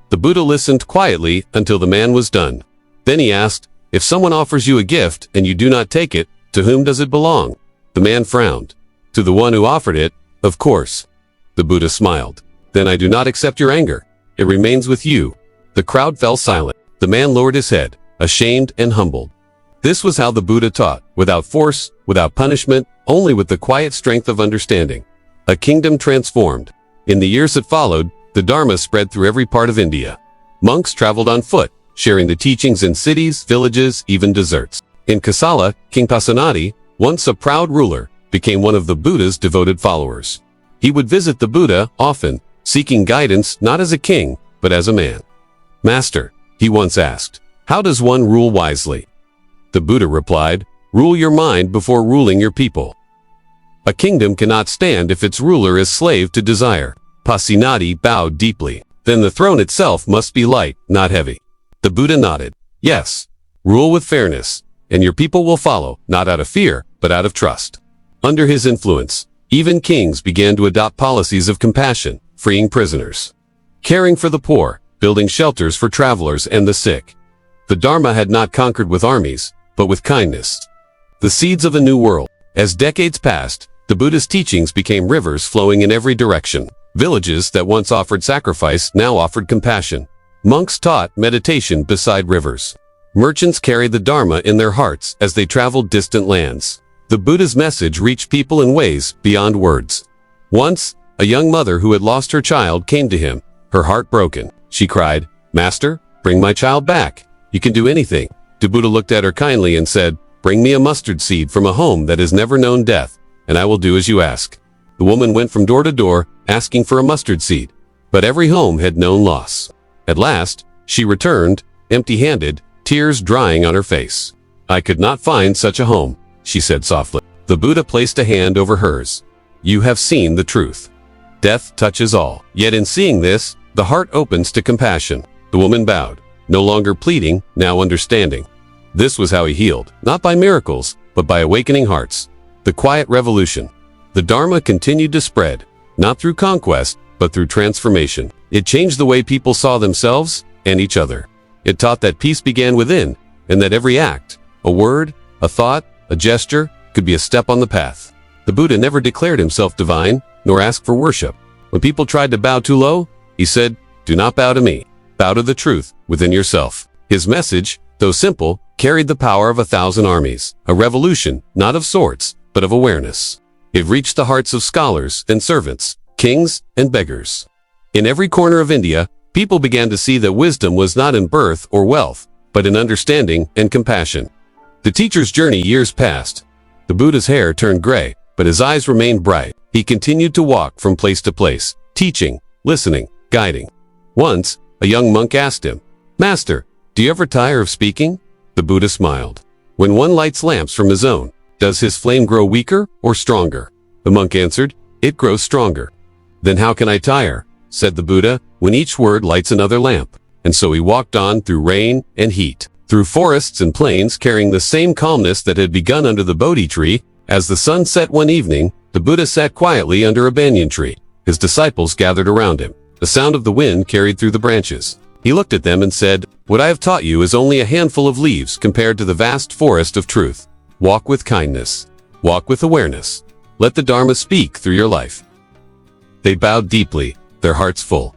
The Buddha listened quietly until the man was done. Then he asked, "If someone offers you a gift and you do not take it, to whom does it belong?" The man frowned. "To the one who offered it, of course." The Buddha smiled. "Then I do not accept your anger. It remains with you." The crowd fell silent. The man lowered his head, ashamed and humbled. This was how the Buddha taught, without force, without punishment, only with the quiet strength of understanding. A kingdom transformed. In the years that followed, the Dharma spread through every part of India. Monks traveled on foot, sharing the teachings in cities, villages, even deserts. In Kosala, King Pasenadi, once a proud ruler, became one of the Buddha's devoted followers. He would visit the Buddha often, seeking guidance not as a king, but as a man. "Master," he once asked, "how does one rule wisely?" The Buddha replied, "Rule your mind before ruling your people." A kingdom cannot stand if its ruler is slave to desire. Pasenadi bowed deeply. "Then the throne itself must be light, not heavy." The Buddha nodded. "Yes. Rule with fairness, and your people will follow, not out of fear, but out of trust." Under his influence, even kings began to adopt policies of compassion, freeing prisoners, caring for the poor, building shelters for travelers and the sick. The Dharma had not conquered with armies, but with kindness. The seeds of a new world. As decades passed, the Buddha's teachings became rivers flowing in every direction. Villages that once offered sacrifice now offered compassion. Monks taught meditation beside rivers. Merchants carried the Dharma in their hearts as they traveled distant lands. The Buddha's message reached people in ways beyond words. Once, a young mother who had lost her child came to him, her heart broken. She cried, "Master, bring my child back. You can do anything." The Buddha looked at her kindly and said, "Bring me a mustard seed from a home that has never known death, and I will do as you ask." The woman went from door to door, asking for a mustard seed, but every home had known loss. At last, she returned, empty-handed, tears drying on her face. "I could not find such a home," she said softly. The Buddha placed a hand over hers. "You have seen the truth. Death touches all." Yet in seeing this, the heart opens to compassion. The woman bowed, no longer pleading, now understanding. This was how he healed, not by miracles, but by awakening hearts. The quiet revolution. The Dharma continued to spread, not through conquest, but through transformation. It changed the way people saw themselves and each other. It taught that peace began within, and that every act, a word, a thought, a gesture, could be a step on the path. The Buddha never declared himself divine, nor asked for worship. When people tried to bow too low, he said, "Do not bow to me. Bow to the truth within yourself." His message, though simple, carried the power of 1,000 armies. A revolution, not of swords, but of awareness. It reached the hearts of scholars and servants, kings and beggars. In every corner of India, people began to see that wisdom was not in birth or wealth, but in understanding and compassion. The teacher's journey years passed. The Buddha's hair turned gray, but his eyes remained bright. He continued to walk from place to place, teaching, listening, guiding. Once, a young monk asked him, "Master, do you ever tire of speaking?" The Buddha smiled. "When one lights lamps from his own, does his flame grow weaker or stronger?" The monk answered, "It grows stronger." "Then how can I tire?" said the Buddha, "when each word lights another lamp." And so he walked on through rain and heat, through forests and plains, carrying the same calmness that had begun under the Bodhi Tree. As the sun set one evening, the Buddha sat quietly under a banyan tree. His disciples gathered around him. The sound of the wind carried through the branches. He looked at them and said, "What I have taught you is only a handful of leaves compared to the vast forest of truth. Walk with kindness. Walk with awareness. Let the Dharma speak through your life." They bowed deeply, their hearts full.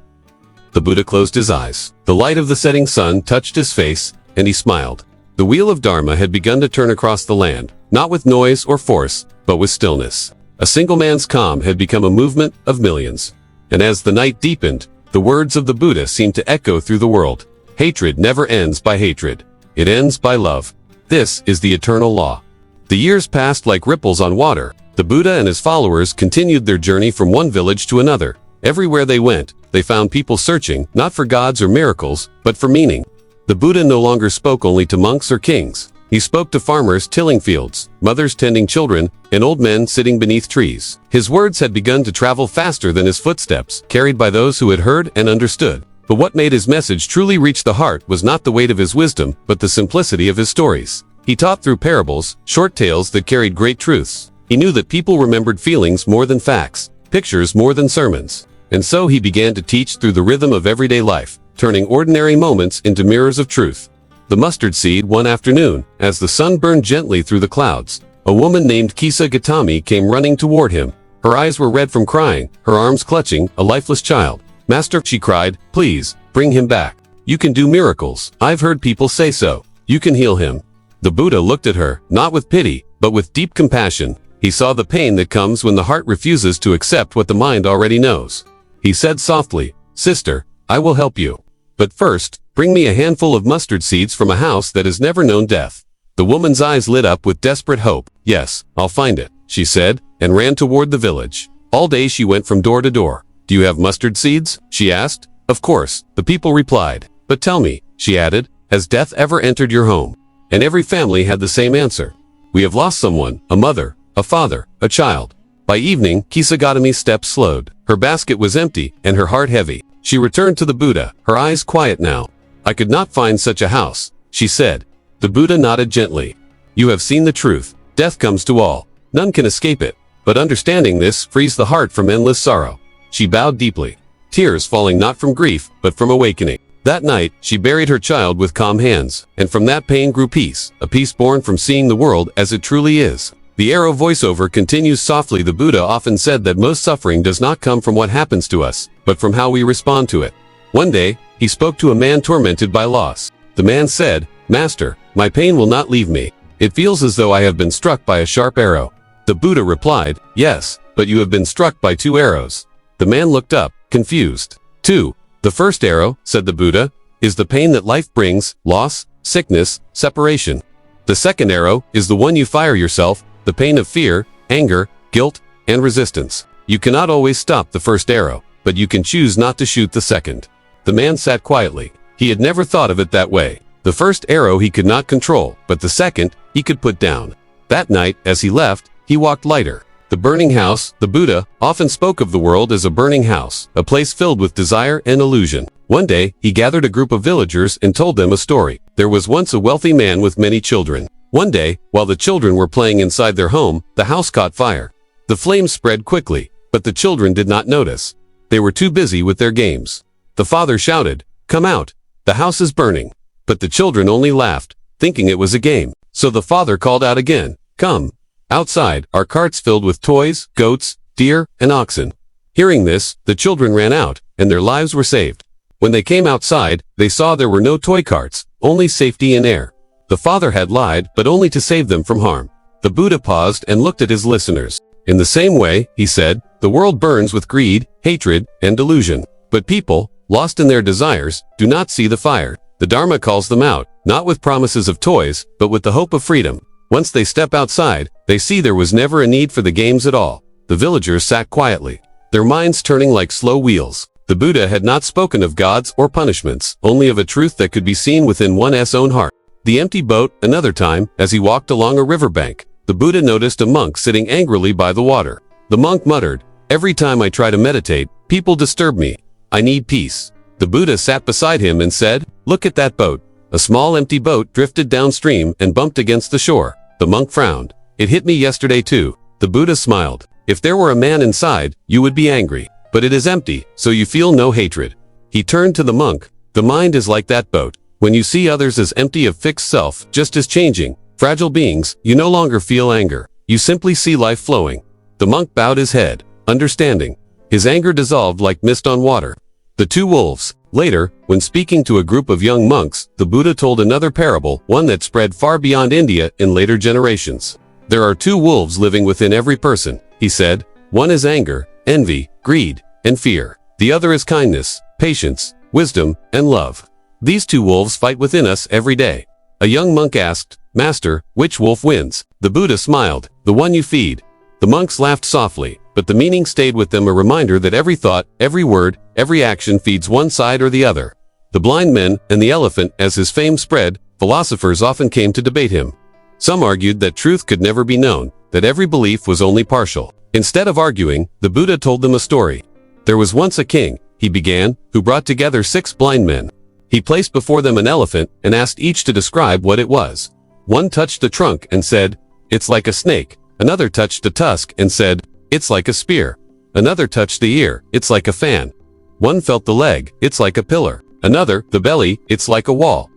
The Buddha closed his eyes. The light of the setting sun touched his face, and he smiled. The wheel of Dharma had begun to turn across the land, not with noise or force, but with stillness. A single man's calm had become a movement of millions. And as the night deepened, the words of the Buddha seemed to echo through the world. Hatred never ends by hatred. It ends by love. This is the eternal law. The years passed like ripples on water. The Buddha and his followers continued their journey from one village to another. Everywhere they went, they found people searching, not for gods or miracles, but for meaning. The Buddha no longer spoke only to monks or kings. He spoke to farmers tilling fields, mothers tending children, and old men sitting beneath trees. His words had begun to travel faster than his footsteps, carried by those who had heard and understood. But what made his message truly reach the heart was not the weight of his wisdom, but the simplicity of his stories. He taught through parables, short tales that carried great truths. He knew that people remembered feelings more than facts, pictures more than sermons. And so he began to teach through the rhythm of everyday life, turning ordinary moments into mirrors of truth. The mustard seed. One afternoon, as the sun burned gently through the clouds, a woman named Siddhartha Gautama came running toward him. Her eyes were red from crying, her arms clutching a lifeless child. "Master," she cried, "please, bring him back. You can do miracles. I've heard people say so. You can heal him." The Buddha looked at her, not with pity, but with deep compassion. He saw the pain that comes when the heart refuses to accept what the mind already knows. He said softly, "Sister, I will help you. But first, bring me a handful of mustard seeds from a house that has never known death." The woman's eyes lit up with desperate hope. "Yes, I'll find it," she said, and ran toward the village. All day she went from door to door. "Do you have mustard seeds?" she asked. "Of course," the people replied. "But tell me," she added, "has death ever entered your home?" And every family had the same answer. "We have lost someone, a mother, a father, a child." By evening, Siddhartha Gautama's steps slowed. Her basket was empty, and her heart heavy. She returned to the Buddha, her eyes quiet now. "I could not find such a house," she said. The Buddha nodded gently. "You have seen the truth. Death comes to all. None can escape it. But understanding this frees the heart from endless sorrow." She bowed deeply, tears falling not from grief, but from awakening. That night, she buried her child with calm hands, and from that pain grew peace, a peace born from seeing the world as it truly is. The arrow voiceover continues softly. The Buddha often said that most suffering does not come from what happens to us, but from how we respond to it. One day, he spoke to a man tormented by loss. The man said, "Master, my pain will not leave me. It feels as though I have been struck by a sharp arrow." The Buddha replied, "Yes, but you have been struck by 2 arrows." The man looked up, confused. "2. The first arrow," said the Buddha, "is the pain that life brings, loss, sickness, separation. The second arrow is the one you fire yourself, the pain of fear, anger, guilt, and resistance. You cannot always stop the first arrow, but you can choose not to shoot the second." The man sat quietly. He had never thought of it that way. The first arrow he could not control, but the second he could put down. That night, as he left, he walked lighter. The burning house. The Buddha often spoke of the world as a burning house, a place filled with desire and illusion. One day, he gathered a group of villagers and told them a story. There was once a wealthy man with many children. One day, while the children were playing inside their home, the house caught fire. The flames spread quickly, but the children did not notice. They were too busy with their games. The father shouted, "Come out! The house is burning." But the children only laughed, thinking it was a game. So the father called out again, "Come! Outside are carts filled with toys, goats, deer, and oxen." Hearing this, the children ran out, and their lives were saved. When they came outside, they saw there were no toy carts, only safety and air. The father had lied, but only to save them from harm. The Buddha paused and looked at his listeners. "In the same way," he said, "the world burns with greed, hatred, and delusion. But people, lost in their desires, do not see the fire. The Dharma calls them out, not with promises of toys, but with the hope of freedom. Once they step outside, they see there was never a need for the games at all." The villagers sat quietly, their minds turning like slow wheels. The Buddha had not spoken of gods or punishments, only of a truth that could be seen within one's own heart. The empty boat. Another time, as he walked along a riverbank, the Buddha noticed a monk sitting angrily by the water. The monk muttered, "Every time I try to meditate, people disturb me. I need peace." The Buddha sat beside him and said, "Look at that boat." A small empty boat drifted downstream and bumped against the shore. The monk frowned. "It hit me yesterday too." The Buddha smiled. "If there were a man inside, you would be angry. But it is empty, so you feel no hatred." He turned to the monk. "The mind is like that boat. When you see others as empty of fixed self, just as changing, fragile beings, you no longer feel anger. You simply see life flowing." The monk bowed his head, understanding. His anger dissolved like mist on water. The 2 wolves. Later, when speaking to a group of young monks, the Buddha told another parable, one that spread far beyond India in later generations. "There are 2 wolves living within every person," he said. "One is anger, envy, greed, and fear. The other is kindness, patience, wisdom, and love. These 2 wolves fight within us every day." A young monk asked, "Master, which wolf wins?" The Buddha smiled, "The one you feed." The monks laughed softly, but the meaning stayed with them, a reminder that every thought, every word, every action feeds one side or the other. The blind men and the elephant. As his fame spread, philosophers often came to debate him. Some argued that truth could never be known, that every belief was only partial. Instead of arguing, the Buddha told them a story. There was once a king. he began, who brought together 6 blind men. He placed before them an elephant and asked each to describe what it was. One touched the trunk and said, "It's like a snake." Another touched the tusk and said, "It's like a spear." Another touched the ear, "It's like a fan." One felt the leg, "It's like a pillar." Another, the belly, "It's like a wall."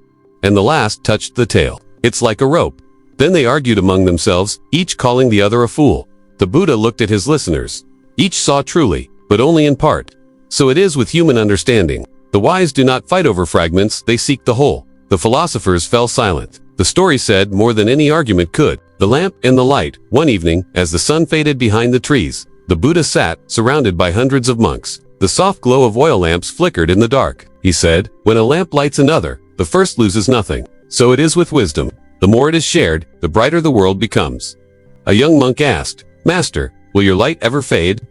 And the last touched the tail, "It's like a rope." Then they argued among themselves, each calling the other a fool. The Buddha looked at his listeners. Each saw truly, but only in part. So it is with human understanding. The wise do not fight over fragments, they seek the whole. The philosophers fell silent. The story said more than any argument could. The lamp and the light. One evening, as the sun faded behind the trees, the Buddha sat, surrounded by hundreds of monks. The soft glow of oil lamps flickered in the dark. He said, "When a lamp lights another, the first loses nothing. So it is with wisdom. The more it is shared, the brighter the world becomes." A young monk asked, "Master, will your light ever fade?"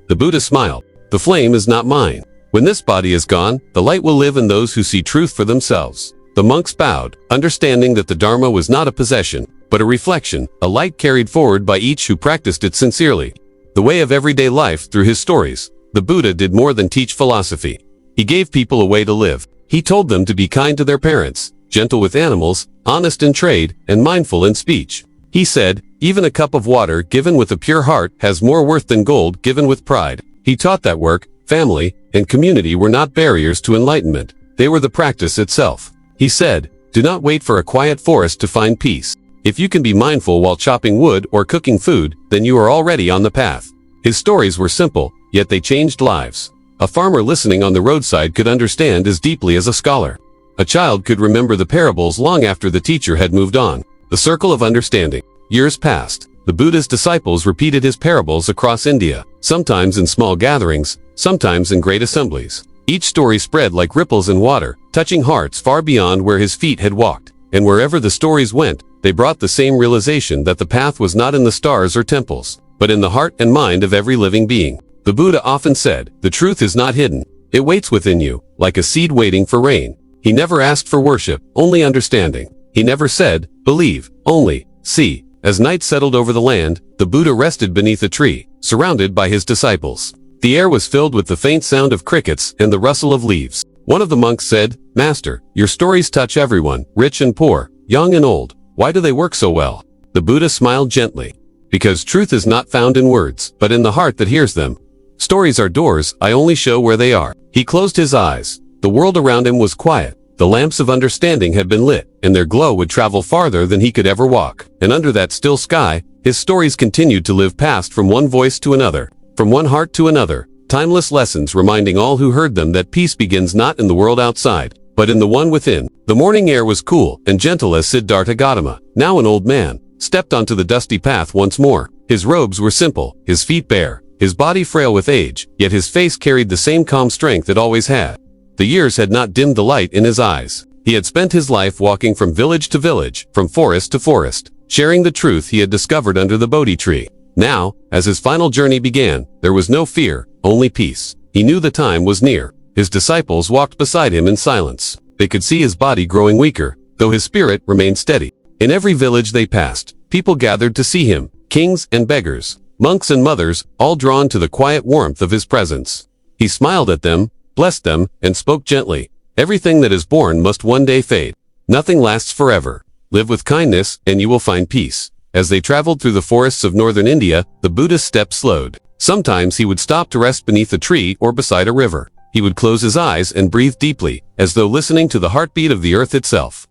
The Buddha smiled. "The flame is not mine. When this body is gone, the light will live in those who see truth for themselves." The monks bowed, understanding that the Dharma was not a possession, but a reflection, a light carried forward by each who practiced it sincerely. The way of everyday life through his stories, the Buddha did more than teach philosophy. He gave people a way to live. He told them to be kind to their parents, gentle with animals, honest in trade, and mindful in speech. He said, "Even a cup of water given with a pure heart has more worth than gold given with pride." He taught that work, family, and community were not barriers to enlightenment. They were the practice itself. He said, "Do not wait for a quiet forest to find peace. If you can be mindful while chopping wood or cooking food, then you are already on the path." His stories were simple, yet they changed lives. A farmer listening on the roadside could understand as deeply as a scholar. A child could remember the parables long after the teacher had moved on. The circle of understanding. Years passed. The Buddha's disciples repeated his parables across India, sometimes in small gatherings, sometimes in great assemblies. Each story spread like ripples in water, touching hearts far beyond where his feet had walked. And wherever the stories went, they brought the same realization that the path was not in the stars or temples, but in the heart and mind of every living being. The Buddha often said, "The truth is not hidden. It waits within you, like a seed waiting for rain." He never asked for worship, only understanding. He never said, "Believe," only, "See." As night settled over the land, the Buddha rested beneath a tree, surrounded by his disciples. The air was filled with the faint sound of crickets and the rustle of leaves. One of the monks said, "Master, your stories touch everyone, rich and poor, young and old. Why do they work so well?" The Buddha smiled gently. "Because truth is not found in words, but in the heart that hears them. Stories are doors, I only show where they are." He closed his eyes. The world around him was quiet. The lamps of understanding had been lit, and their glow would travel farther than he could ever walk. And under that still sky, his stories continued to live past from one voice to another, from one heart to another, timeless lessons reminding all who heard them that peace begins not in the world outside, but in the one within. The morning air was cool and gentle as Siddhartha Gautama, now an old man, stepped onto the dusty path once more. His robes were simple, his feet bare, his body frail with age, yet his face carried the same calm strength it always had. The years had not dimmed the light in his eyes. He had spent his life walking from village to village, from forest to forest, sharing the truth he had discovered under the Bodhi Tree. Now, as his final journey began, there was no fear, only peace. He knew the time was near. His disciples walked beside him in silence. They could see his body growing weaker, though his spirit remained steady. In every village they passed, people gathered to see him, kings and beggars, monks and mothers, all drawn to the quiet warmth of his presence. He smiled at them, blessed them, and spoke gently. "Everything that is born must one day fade. Nothing lasts forever. Live with kindness, and you will find peace." As they traveled through the forests of northern India, the Buddha's steps slowed. Sometimes he would stop to rest beneath a tree or beside a river. He would close his eyes and breathe deeply, as though listening to the heartbeat of the earth itself.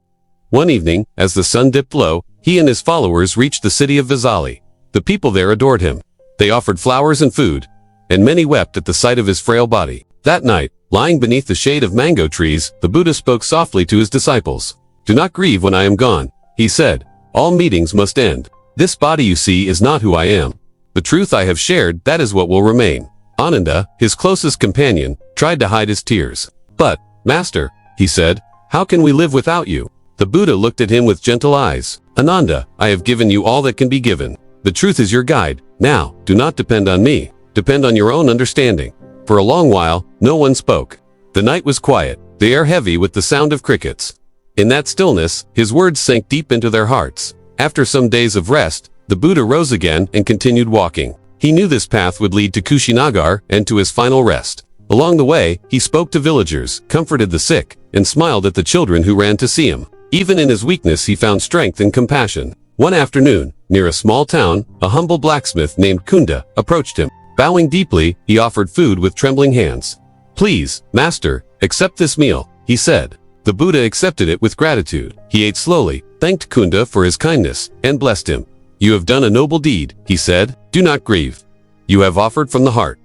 One evening, as the sun dipped low, he and his followers reached the city of Vaisali. The people there adored him. They offered flowers and food, and many wept at the sight of his frail body. That night, lying beneath the shade of mango trees, the Buddha spoke softly to his disciples. "Do not grieve when I am gone," he said. "All meetings must end. This body you see is not who I am. The truth I have shared, that is what will remain." Ananda, his closest companion, tried to hide his tears. "But, Master," he said, "how can we live without you?" The Buddha looked at him with gentle eyes. "Ananda, I have given you all that can be given. The truth is your guide. Now, do not depend on me. Depend on your own understanding." For a long while, no one spoke. The night was quiet, the air heavy with the sound of crickets. In that stillness, his words sank deep into their hearts. After some days of rest, the Buddha rose again and continued walking. He knew this path would lead to Kushinagar and to his final rest. Along the way, he spoke to villagers, comforted the sick, and smiled at the children who ran to see him. Even in his weakness he found strength and compassion. One afternoon, near a small town, a humble blacksmith named Kunda approached him. Bowing deeply, he offered food with trembling hands. "Please, master, accept this meal," he said. The Buddha accepted it with gratitude. He ate slowly, thanked Kunda for his kindness, and blessed him. "You have done a noble deed," he said. "Do not grieve. You have offered from the heart."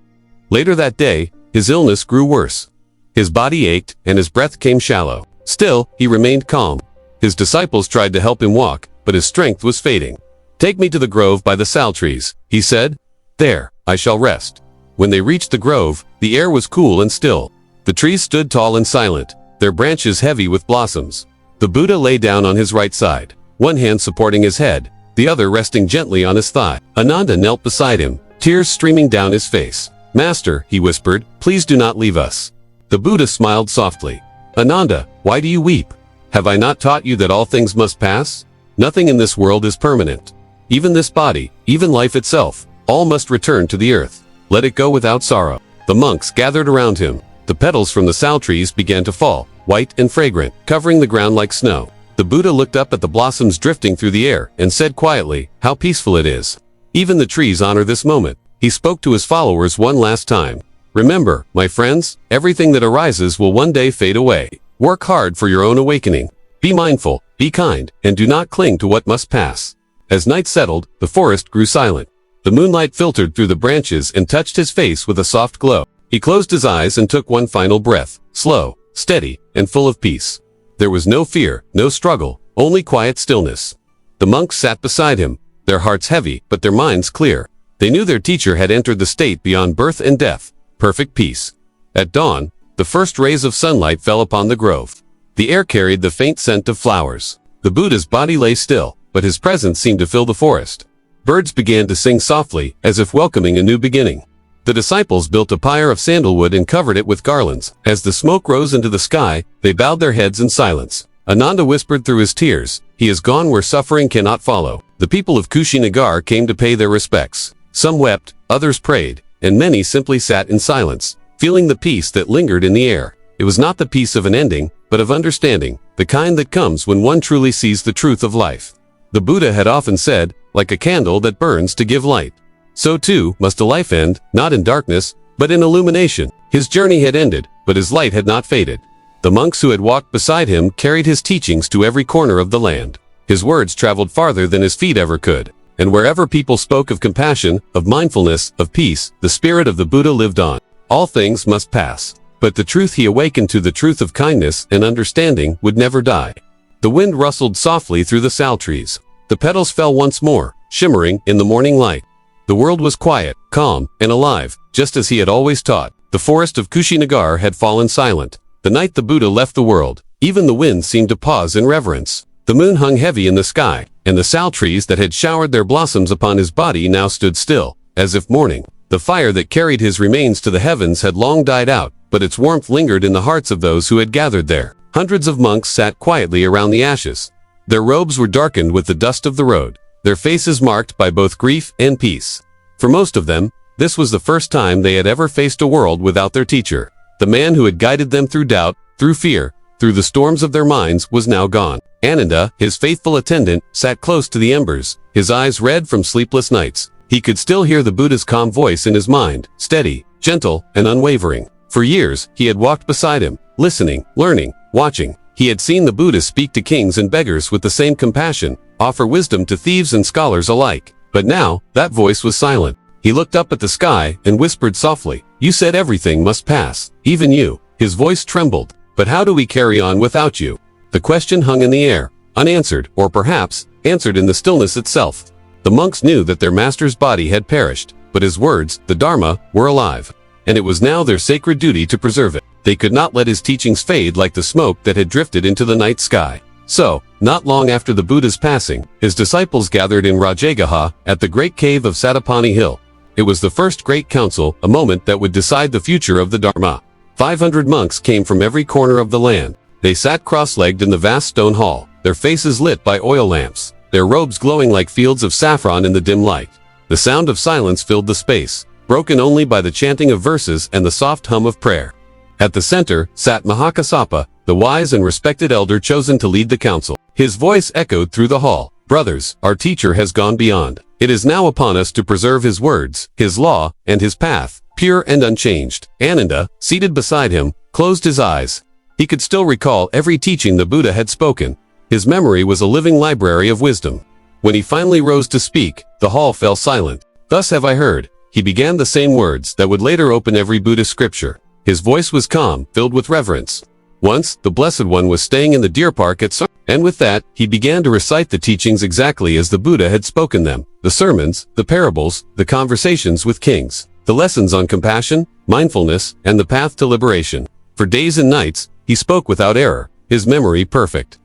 Later that day, his illness grew worse. His body ached, and his breath came shallow. Still, he remained calm. His disciples tried to help him walk, but his strength was fading. "Take me to the grove by the sal trees," he said. "There, I shall rest." When they reached the grove, the air was cool and still. The trees stood tall and silent, their branches heavy with blossoms. The Buddha lay down on his right side, one hand supporting his head, the other resting gently on his thigh. Ananda knelt beside him, tears streaming down his face. "Master," he whispered, "please do not leave us." The Buddha smiled softly. "Ananda, why do you weep? Have I not taught you that all things must pass? Nothing in this world is permanent. Even this body, even life itself, all must return to the earth. Let it go without sorrow." The monks gathered around him. The petals from the sal trees began to fall, white and fragrant, covering the ground like snow. The Buddha looked up at the blossoms drifting through the air and said quietly, "How peaceful it is. Even the trees honor this moment." He spoke to his followers one last time. "Remember, my friends, everything that arises will one day fade away. Work hard for your own awakening. Be mindful, be kind, and do not cling to what must pass." As night settled, the forest grew silent. The moonlight filtered through the branches and touched his face with a soft glow. He closed his eyes and took one final breath, slow, steady, and full of peace. There was no fear, no struggle, only quiet stillness. The monks sat beside him, their hearts heavy, but their minds clear. They knew their teacher had entered the state beyond birth and death, perfect peace. At dawn, the first rays of sunlight fell upon the grove. The air carried the faint scent of flowers. The Buddha's body lay still, but his presence seemed to fill the forest. Birds began to sing softly, as if welcoming a new beginning. The disciples built a pyre of sandalwood and covered it with garlands. As the smoke rose into the sky, they bowed their heads in silence. Ananda whispered through his tears, "He is gone where suffering cannot follow." The people of Kushinagar came to pay their respects. Some wept, others prayed, and many simply sat in silence, feeling the peace that lingered in the air. It was not the peace of an ending, but of understanding, the kind that comes when one truly sees the truth of life. The Buddha had often said, "Like a candle that burns to give light, so too must a life end, not in darkness, but in illumination." His journey had ended, but his light had not faded. The monks who had walked beside him carried his teachings to every corner of the land. His words traveled farther than his feet ever could. And wherever people spoke of compassion, of mindfulness, of peace, the spirit of the Buddha lived on. All things must pass, but the truth he awakened to, the truth of kindness and understanding, would never die. The wind rustled softly through the sal trees. The petals fell once more, shimmering in the morning light. The world was quiet, calm, and alive, just as he had always taught. The forest of Kushinagar had fallen silent. The night the Buddha left the world, even the wind seemed to pause in reverence. The moon hung heavy in the sky, and the sal trees that had showered their blossoms upon his body now stood still, as if mourning. The fire that carried his remains to the heavens had long died out, but its warmth lingered in the hearts of those who had gathered there. Hundreds of monks sat quietly around the ashes. Their robes were darkened with the dust of the road, their faces marked by both grief and peace. For most of them, this was the first time they had ever faced a world without their teacher. The man who had guided them through doubt, through fear, through the storms of their minds, was now gone. Ananda, his faithful attendant, sat close to the embers, his eyes red from sleepless nights. He could still hear the Buddha's calm voice in his mind, steady, gentle, and unwavering. For years, he had walked beside him, listening, learning, watching. He had seen the Buddha speak to kings and beggars with the same compassion, offer wisdom to thieves and scholars alike. But now, that voice was silent. He looked up at the sky and whispered softly, "You said everything must pass, even you." His voice trembled. "But how do we carry on without you?" The question hung in the air, unanswered, or perhaps, answered in the stillness itself. The monks knew that their master's body had perished, but his words, the Dharma, were alive. And it was now their sacred duty to preserve it. They could not let his teachings fade like the smoke that had drifted into the night sky. So, not long after the Buddha's passing, his disciples gathered in Rajagaha, at the great cave of Satapani Hill. It was the first great council, a moment that would decide the future of the Dharma. 500 monks came from every corner of the land. They sat cross-legged in the vast stone hall, their faces lit by oil lamps, their robes glowing like fields of saffron in the dim light. The sound of silence filled the space. broken only by the chanting of verses and the soft hum of prayer. At the center sat Mahakassapa, the wise and respected elder chosen to lead the council. His voice echoed through the hall. "Brothers, our teacher has gone beyond. It is now upon us to preserve his words, his law, and his path, pure and unchanged." Ananda, seated beside him, closed his eyes. He could still recall every teaching the Buddha had spoken. His memory was a living library of wisdom. When he finally rose to speak, the hall fell silent. "Thus have I heard," he began the same words that would later open every Buddhist scripture. His voice was calm, filled with reverence. Once, the Blessed One was staying in the deer park at Sar, and with that, he began to recite the teachings exactly as the Buddha had spoken them. The sermons, the parables, the conversations with kings, the lessons on compassion, mindfulness, and the path to liberation. For days and nights, he spoke without error, his memory perfect.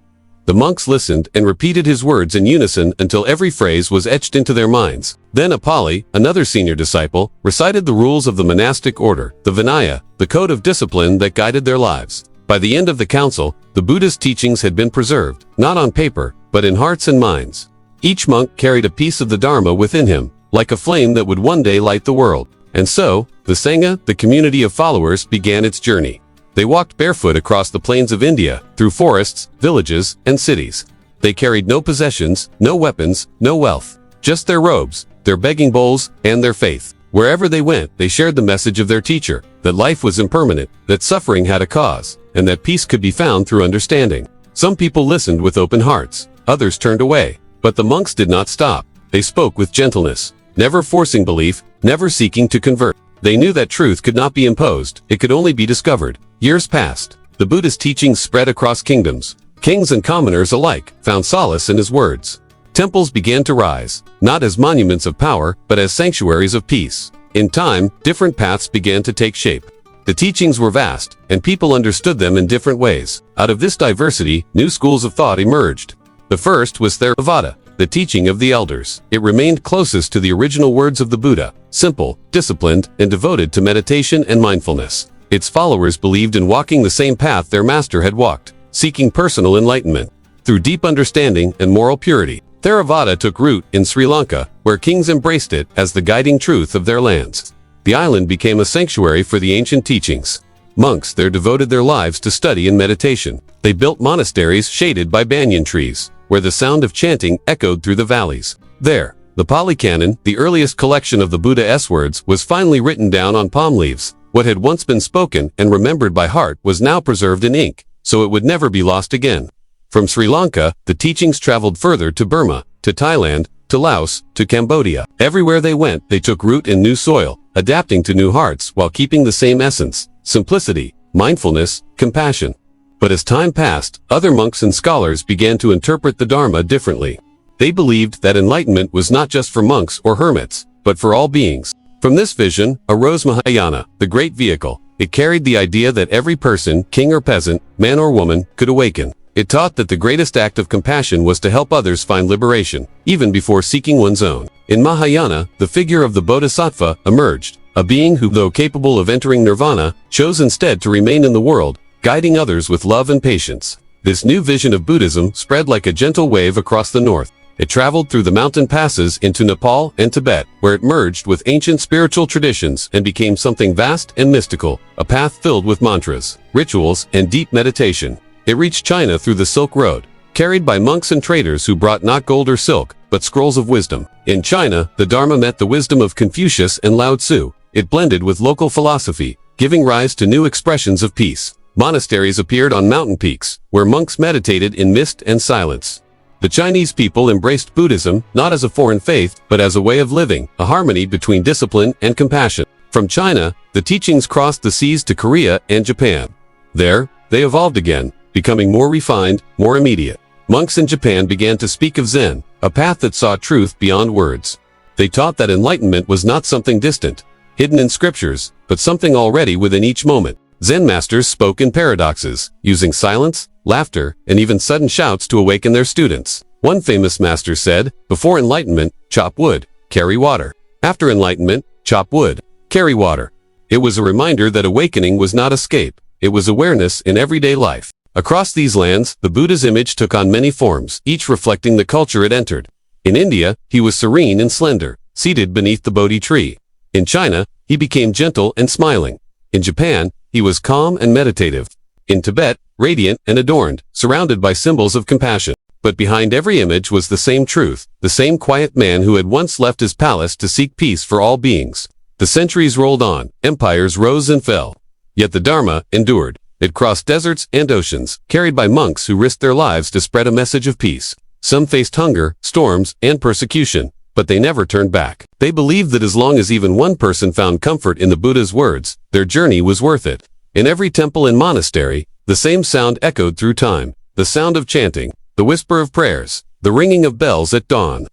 The monks listened and repeated his words in unison until every phrase was etched into their minds. Then Apali, another senior disciple, recited the rules of the monastic order, the Vinaya, the code of discipline that guided their lives. By the end of the council, the Buddha's teachings had been preserved, not on paper, but in hearts and minds. Each monk carried a piece of the Dharma within him, like a flame that would one day light the world. And so, the Sangha, the community of followers, began its journey. They walked barefoot across the plains of India, through forests, villages, and cities. They carried no possessions, no weapons, no wealth, just their robes, their begging bowls, and their faith. Wherever they went, they shared the message of their teacher, that life was impermanent, that suffering had a cause, and that peace could be found through understanding. Some people listened with open hearts, others turned away. But the monks did not stop. They spoke with gentleness, never forcing belief, never seeking to convert. They knew that truth could not be imposed, it could only be discovered. Years passed. The Buddha's teachings spread across kingdoms. Kings and commoners alike found solace in his words. Temples began to rise, not as monuments of power, but as sanctuaries of peace. In time, different paths began to take shape. The teachings were vast, and people understood them in different ways. Out of this diversity, new schools of thought emerged. The first was Theravada, the teaching of the elders. It remained closest to the original words of the Buddha, simple, disciplined, and devoted to meditation and mindfulness. Its followers believed in walking the same path their master had walked, seeking personal enlightenment through deep understanding and moral purity. Theravada took root in Sri Lanka, where kings embraced it as the guiding truth of their lands. The island became a sanctuary for the ancient teachings. Monks there devoted their lives to study and meditation. They built monasteries shaded by banyan trees, where the sound of chanting echoed through the valleys. There, the Pali Canon, the earliest collection of the Buddha's words, was finally written down on palm leaves. What had once been spoken and remembered by heart was now preserved in ink, so it would never be lost again. From Sri Lanka, the teachings traveled further to Burma, to Thailand, to Laos, to Cambodia. Everywhere they went, they took root in new soil, adapting to new hearts while keeping the same essence: simplicity, mindfulness, compassion. But as time passed, other monks and scholars began to interpret the Dharma differently. They believed that enlightenment was not just for monks or hermits, but for all beings. From this vision arose Mahayana, the great vehicle. It carried the idea that every person, king or peasant, man or woman, could awaken. It taught that the greatest act of compassion was to help others find liberation, even before seeking one's own. In Mahayana, the figure of the Bodhisattva emerged, a being who, though capable of entering nirvana, chose instead to remain in the world, guiding others with love and patience. This new vision of Buddhism spread like a gentle wave across the north. It traveled through the mountain passes into Nepal and Tibet, where it merged with ancient spiritual traditions and became something vast and mystical, a path filled with mantras, rituals, and deep meditation. It reached China through the Silk Road, carried by monks and traders who brought not gold or silk, but scrolls of wisdom. In China, the Dharma met the wisdom of Confucius and Lao Tzu. It blended with local philosophy, giving rise to new expressions of peace. Monasteries appeared on mountain peaks, where monks meditated in mist and silence. The Chinese people embraced Buddhism, not as a foreign faith, but as a way of living, a harmony between discipline and compassion. From China, the teachings crossed the seas to Korea and Japan. There, they evolved again, becoming more refined, more immediate. Monks in Japan began to speak of Zen, a path that saw truth beyond words. They taught that enlightenment was not something distant, hidden in scriptures, but something already within each moment. Zen masters spoke in paradoxes, using silence, laughter, and even sudden shouts to awaken their students. One famous master said, "Before enlightenment, chop wood, carry water. After enlightenment, chop wood, carry water." It was a reminder that awakening was not escape, it was awareness in everyday life. Across these lands, the Buddha's image took on many forms, each reflecting the culture it entered. In India, he was serene and slender, seated beneath the Bodhi tree. In China, he became gentle and smiling. In Japan, he was calm and meditative. In Tibet, radiant and adorned, surrounded by symbols of compassion. But behind every image was the same truth, the same quiet man who had once left his palace to seek peace for all beings. The centuries rolled on, empires rose and fell. Yet the Dharma endured. It crossed deserts and oceans, carried by monks who risked their lives to spread a message of peace. Some faced hunger, storms, and persecution, but they never turned back. They believed that as long as even one person found comfort in the Buddha's words, their journey was worth it. In every temple and monastery, the same sound echoed through time, the sound of chanting, the whisper of prayers, the ringing of bells at dawn.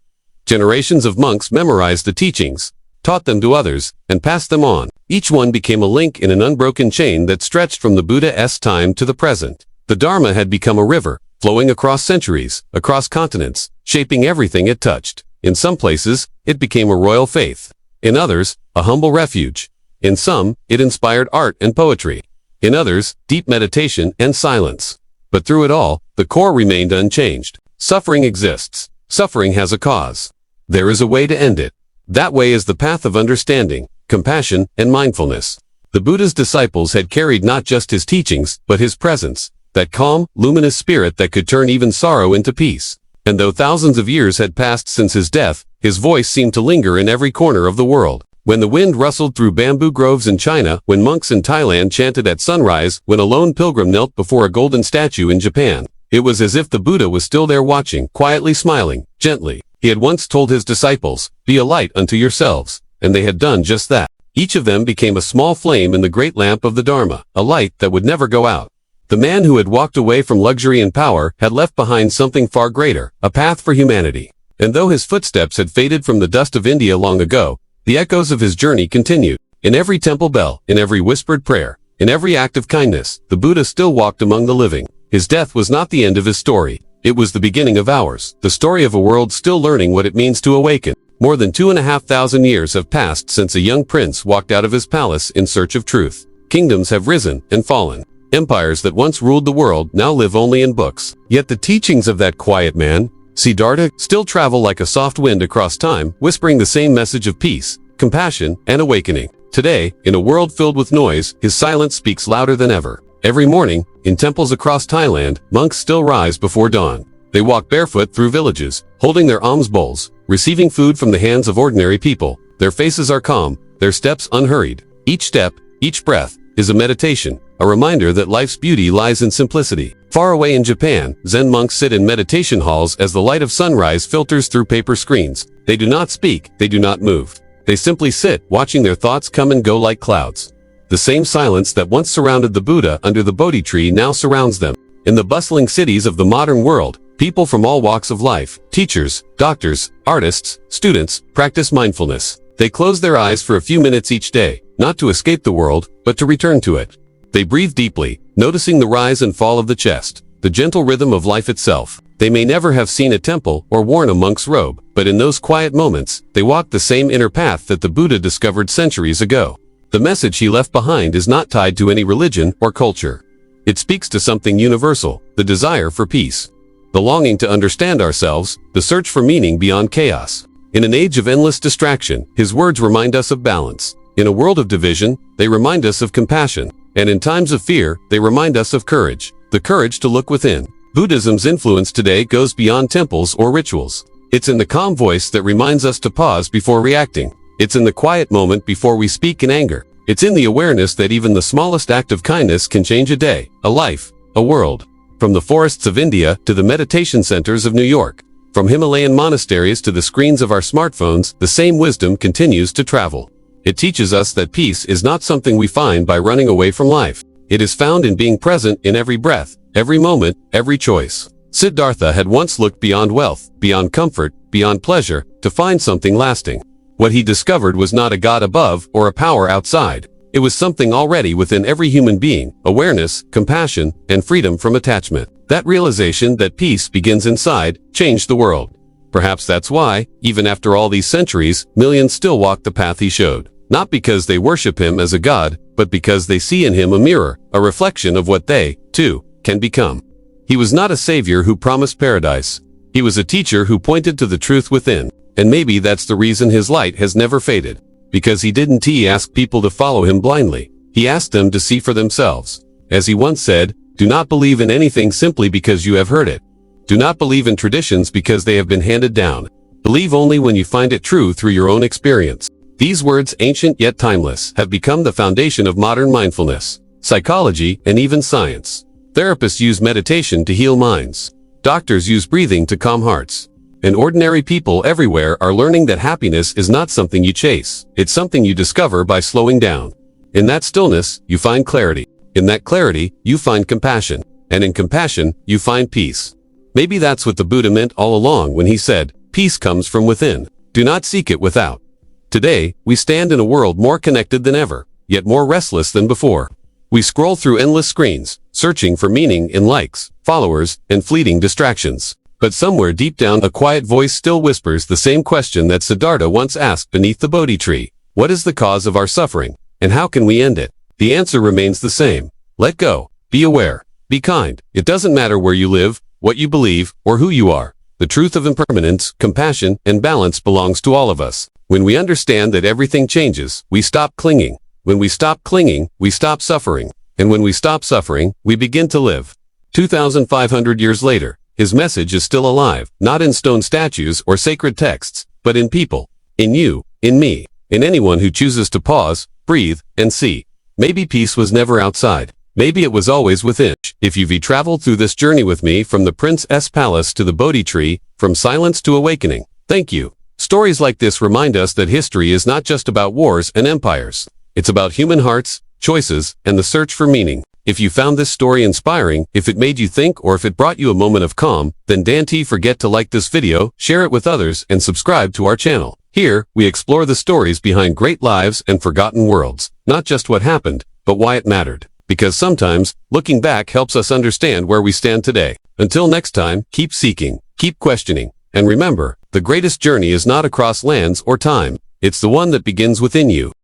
Generations of monks memorized the teachings, taught them to others, and passed them on. Each one became a link in an unbroken chain that stretched from the Buddha's time to the present. The Dharma had become a river, flowing across centuries, across continents, shaping everything it touched. In some places, it became a royal faith. In others, a humble refuge. In some, it inspired art and poetry. In others, deep meditation and silence. But through it all, the core remained unchanged. Suffering exists. Suffering has a cause. There is a way to end it. That way is the path of understanding, compassion, and mindfulness. The Buddha's disciples had carried not just his teachings, but his presence, that calm, luminous spirit that could turn even sorrow into peace. And though thousands of years had passed since his death, his voice seemed to linger in every corner of the world. When the wind rustled through bamboo groves in China, when monks in Thailand chanted at sunrise, when a lone pilgrim knelt before a golden statue in Japan, it was as if the Buddha was still there watching, quietly smiling, gently. He had once told his disciples, "Be a light unto yourselves," and they had done just that. Each of them became a small flame in the great lamp of the Dharma, a light that would never go out. The man who had walked away from luxury and power had left behind something far greater, a path for humanity. And though his footsteps had faded from the dust of India long ago, the echoes of his journey continued. In every temple bell, in every whispered prayer, in every act of kindness, the Buddha still walked among the living. His death was not the end of his story. It was the beginning of ours, the story of a world still learning what it means to awaken. More than 2,500 years have passed since a young prince walked out of his palace in search of truth. Kingdoms have risen and fallen. Empires that once ruled the world now live only in books. Yet the teachings of that quiet man, Siddhartha, still travel like a soft wind across time, whispering the same message of peace, compassion, and awakening. Today, in a world filled with noise, his silence speaks louder than ever. Every morning, in temples across Thailand, monks still rise before dawn. They walk barefoot through villages, holding their alms bowls, receiving food from the hands of ordinary people. Their faces are calm, their steps unhurried. Each step, each breath, is a meditation, a reminder that life's beauty lies in simplicity. Far away in Japan, Zen monks sit in meditation halls as the light of sunrise filters through paper screens. They do not speak, they do not move. They simply sit, watching their thoughts come and go like clouds. The same silence that once surrounded the Buddha under the Bodhi Tree now surrounds them. In the bustling cities of the modern world, people from all walks of life, teachers, doctors, artists, students, practice mindfulness. They close their eyes for a few minutes each day, not to escape the world, but to return to it. They breathe deeply, noticing the rise and fall of the chest, the gentle rhythm of life itself. They may never have seen a temple or worn a monk's robe, but in those quiet moments, they walk the same inner path that the Buddha discovered centuries ago. The message he left behind is not tied to any religion or culture. It speaks to something universal, the desire for peace. The longing to understand ourselves, the search for meaning beyond chaos. In an age of endless distraction, his words remind us of balance. In a world of division, they remind us of compassion. And in times of fear, they remind us of courage, the courage to look within. Buddhism's influence today goes beyond temples or rituals. It's in the calm voice that reminds us to pause before reacting. It's in the quiet moment before we speak in anger. It's in the awareness that even the smallest act of kindness can change a day, a life, a world. From the forests of India to the meditation centers of New York, from Himalayan monasteries to the screens of our smartphones, the same wisdom continues to travel. It teaches us that peace is not something we find by running away from life. It is found in being present in every breath, every moment, every choice. Siddhartha had once looked beyond wealth, beyond comfort, beyond pleasure, to find something lasting. What he discovered was not a god above or a power outside. It was something already within every human being, awareness, compassion, and freedom from attachment. That realization that peace begins inside changed the world. Perhaps that's why, even after all these centuries, millions still walk the path he showed. Not because they worship him as a god, but because they see in him a mirror, a reflection of what they, too, can become. He was not a savior who promised paradise. He was a teacher who pointed to the truth within. And maybe that's the reason his light has never faded. because he didn't ask people to follow him blindly. He asked them to see for themselves. As he once said, do not believe in anything simply because you have heard it. Do not believe in traditions because they have been handed down. Believe only when you find it true through your own experience. These words, ancient yet timeless, have become the foundation of modern mindfulness, psychology, and even science. Therapists use meditation to heal minds. Doctors use breathing to calm hearts. And ordinary people everywhere are learning that happiness is not something you chase. It's something you discover by slowing down. In that stillness, you find clarity. In that clarity, you find compassion. And in compassion, you find peace. Maybe that's what the Buddha meant all along when he said, peace comes from within. Do not seek it without. Today, we stand in a world more connected than ever, yet more restless than before. We scroll through endless screens, searching for meaning in likes, followers, and fleeting distractions. But somewhere deep down, a quiet voice still whispers the same question that Siddhartha once asked beneath the Bodhi tree. What is the cause of our suffering, and how can we end it? The answer remains the same. Let go. Be aware. Be kind. It doesn't matter where you live, what you believe, or who you are. The truth of impermanence, compassion, and balance belongs to all of us. When we understand that everything changes, we stop clinging. When we stop clinging, we stop suffering. And when we stop suffering, we begin to live. 2,500 years later, his message is still alive, not in stone statues or sacred texts, but in people. In you, in me, in anyone who chooses to pause, breathe, and see. Maybe peace was never outside. Maybe it was always within. If you've traveled through this journey with me from the Prince's Palace to the Bodhi Tree, from silence to awakening, thank you. Stories like this remind us that history is not just about wars and empires. It's about human hearts, choices, and the search for meaning. If you found this story inspiring, if it made you think, or if it brought you a moment of calm, then don't forget to like this video, share it with others, and subscribe to our channel. Here, we explore the stories behind great lives and forgotten worlds. Not just what happened, but why it mattered. Because sometimes, looking back helps us understand where we stand today. Until next time, keep seeking, keep questioning, and remember, the greatest journey is not across lands or time. It's the one that begins within you.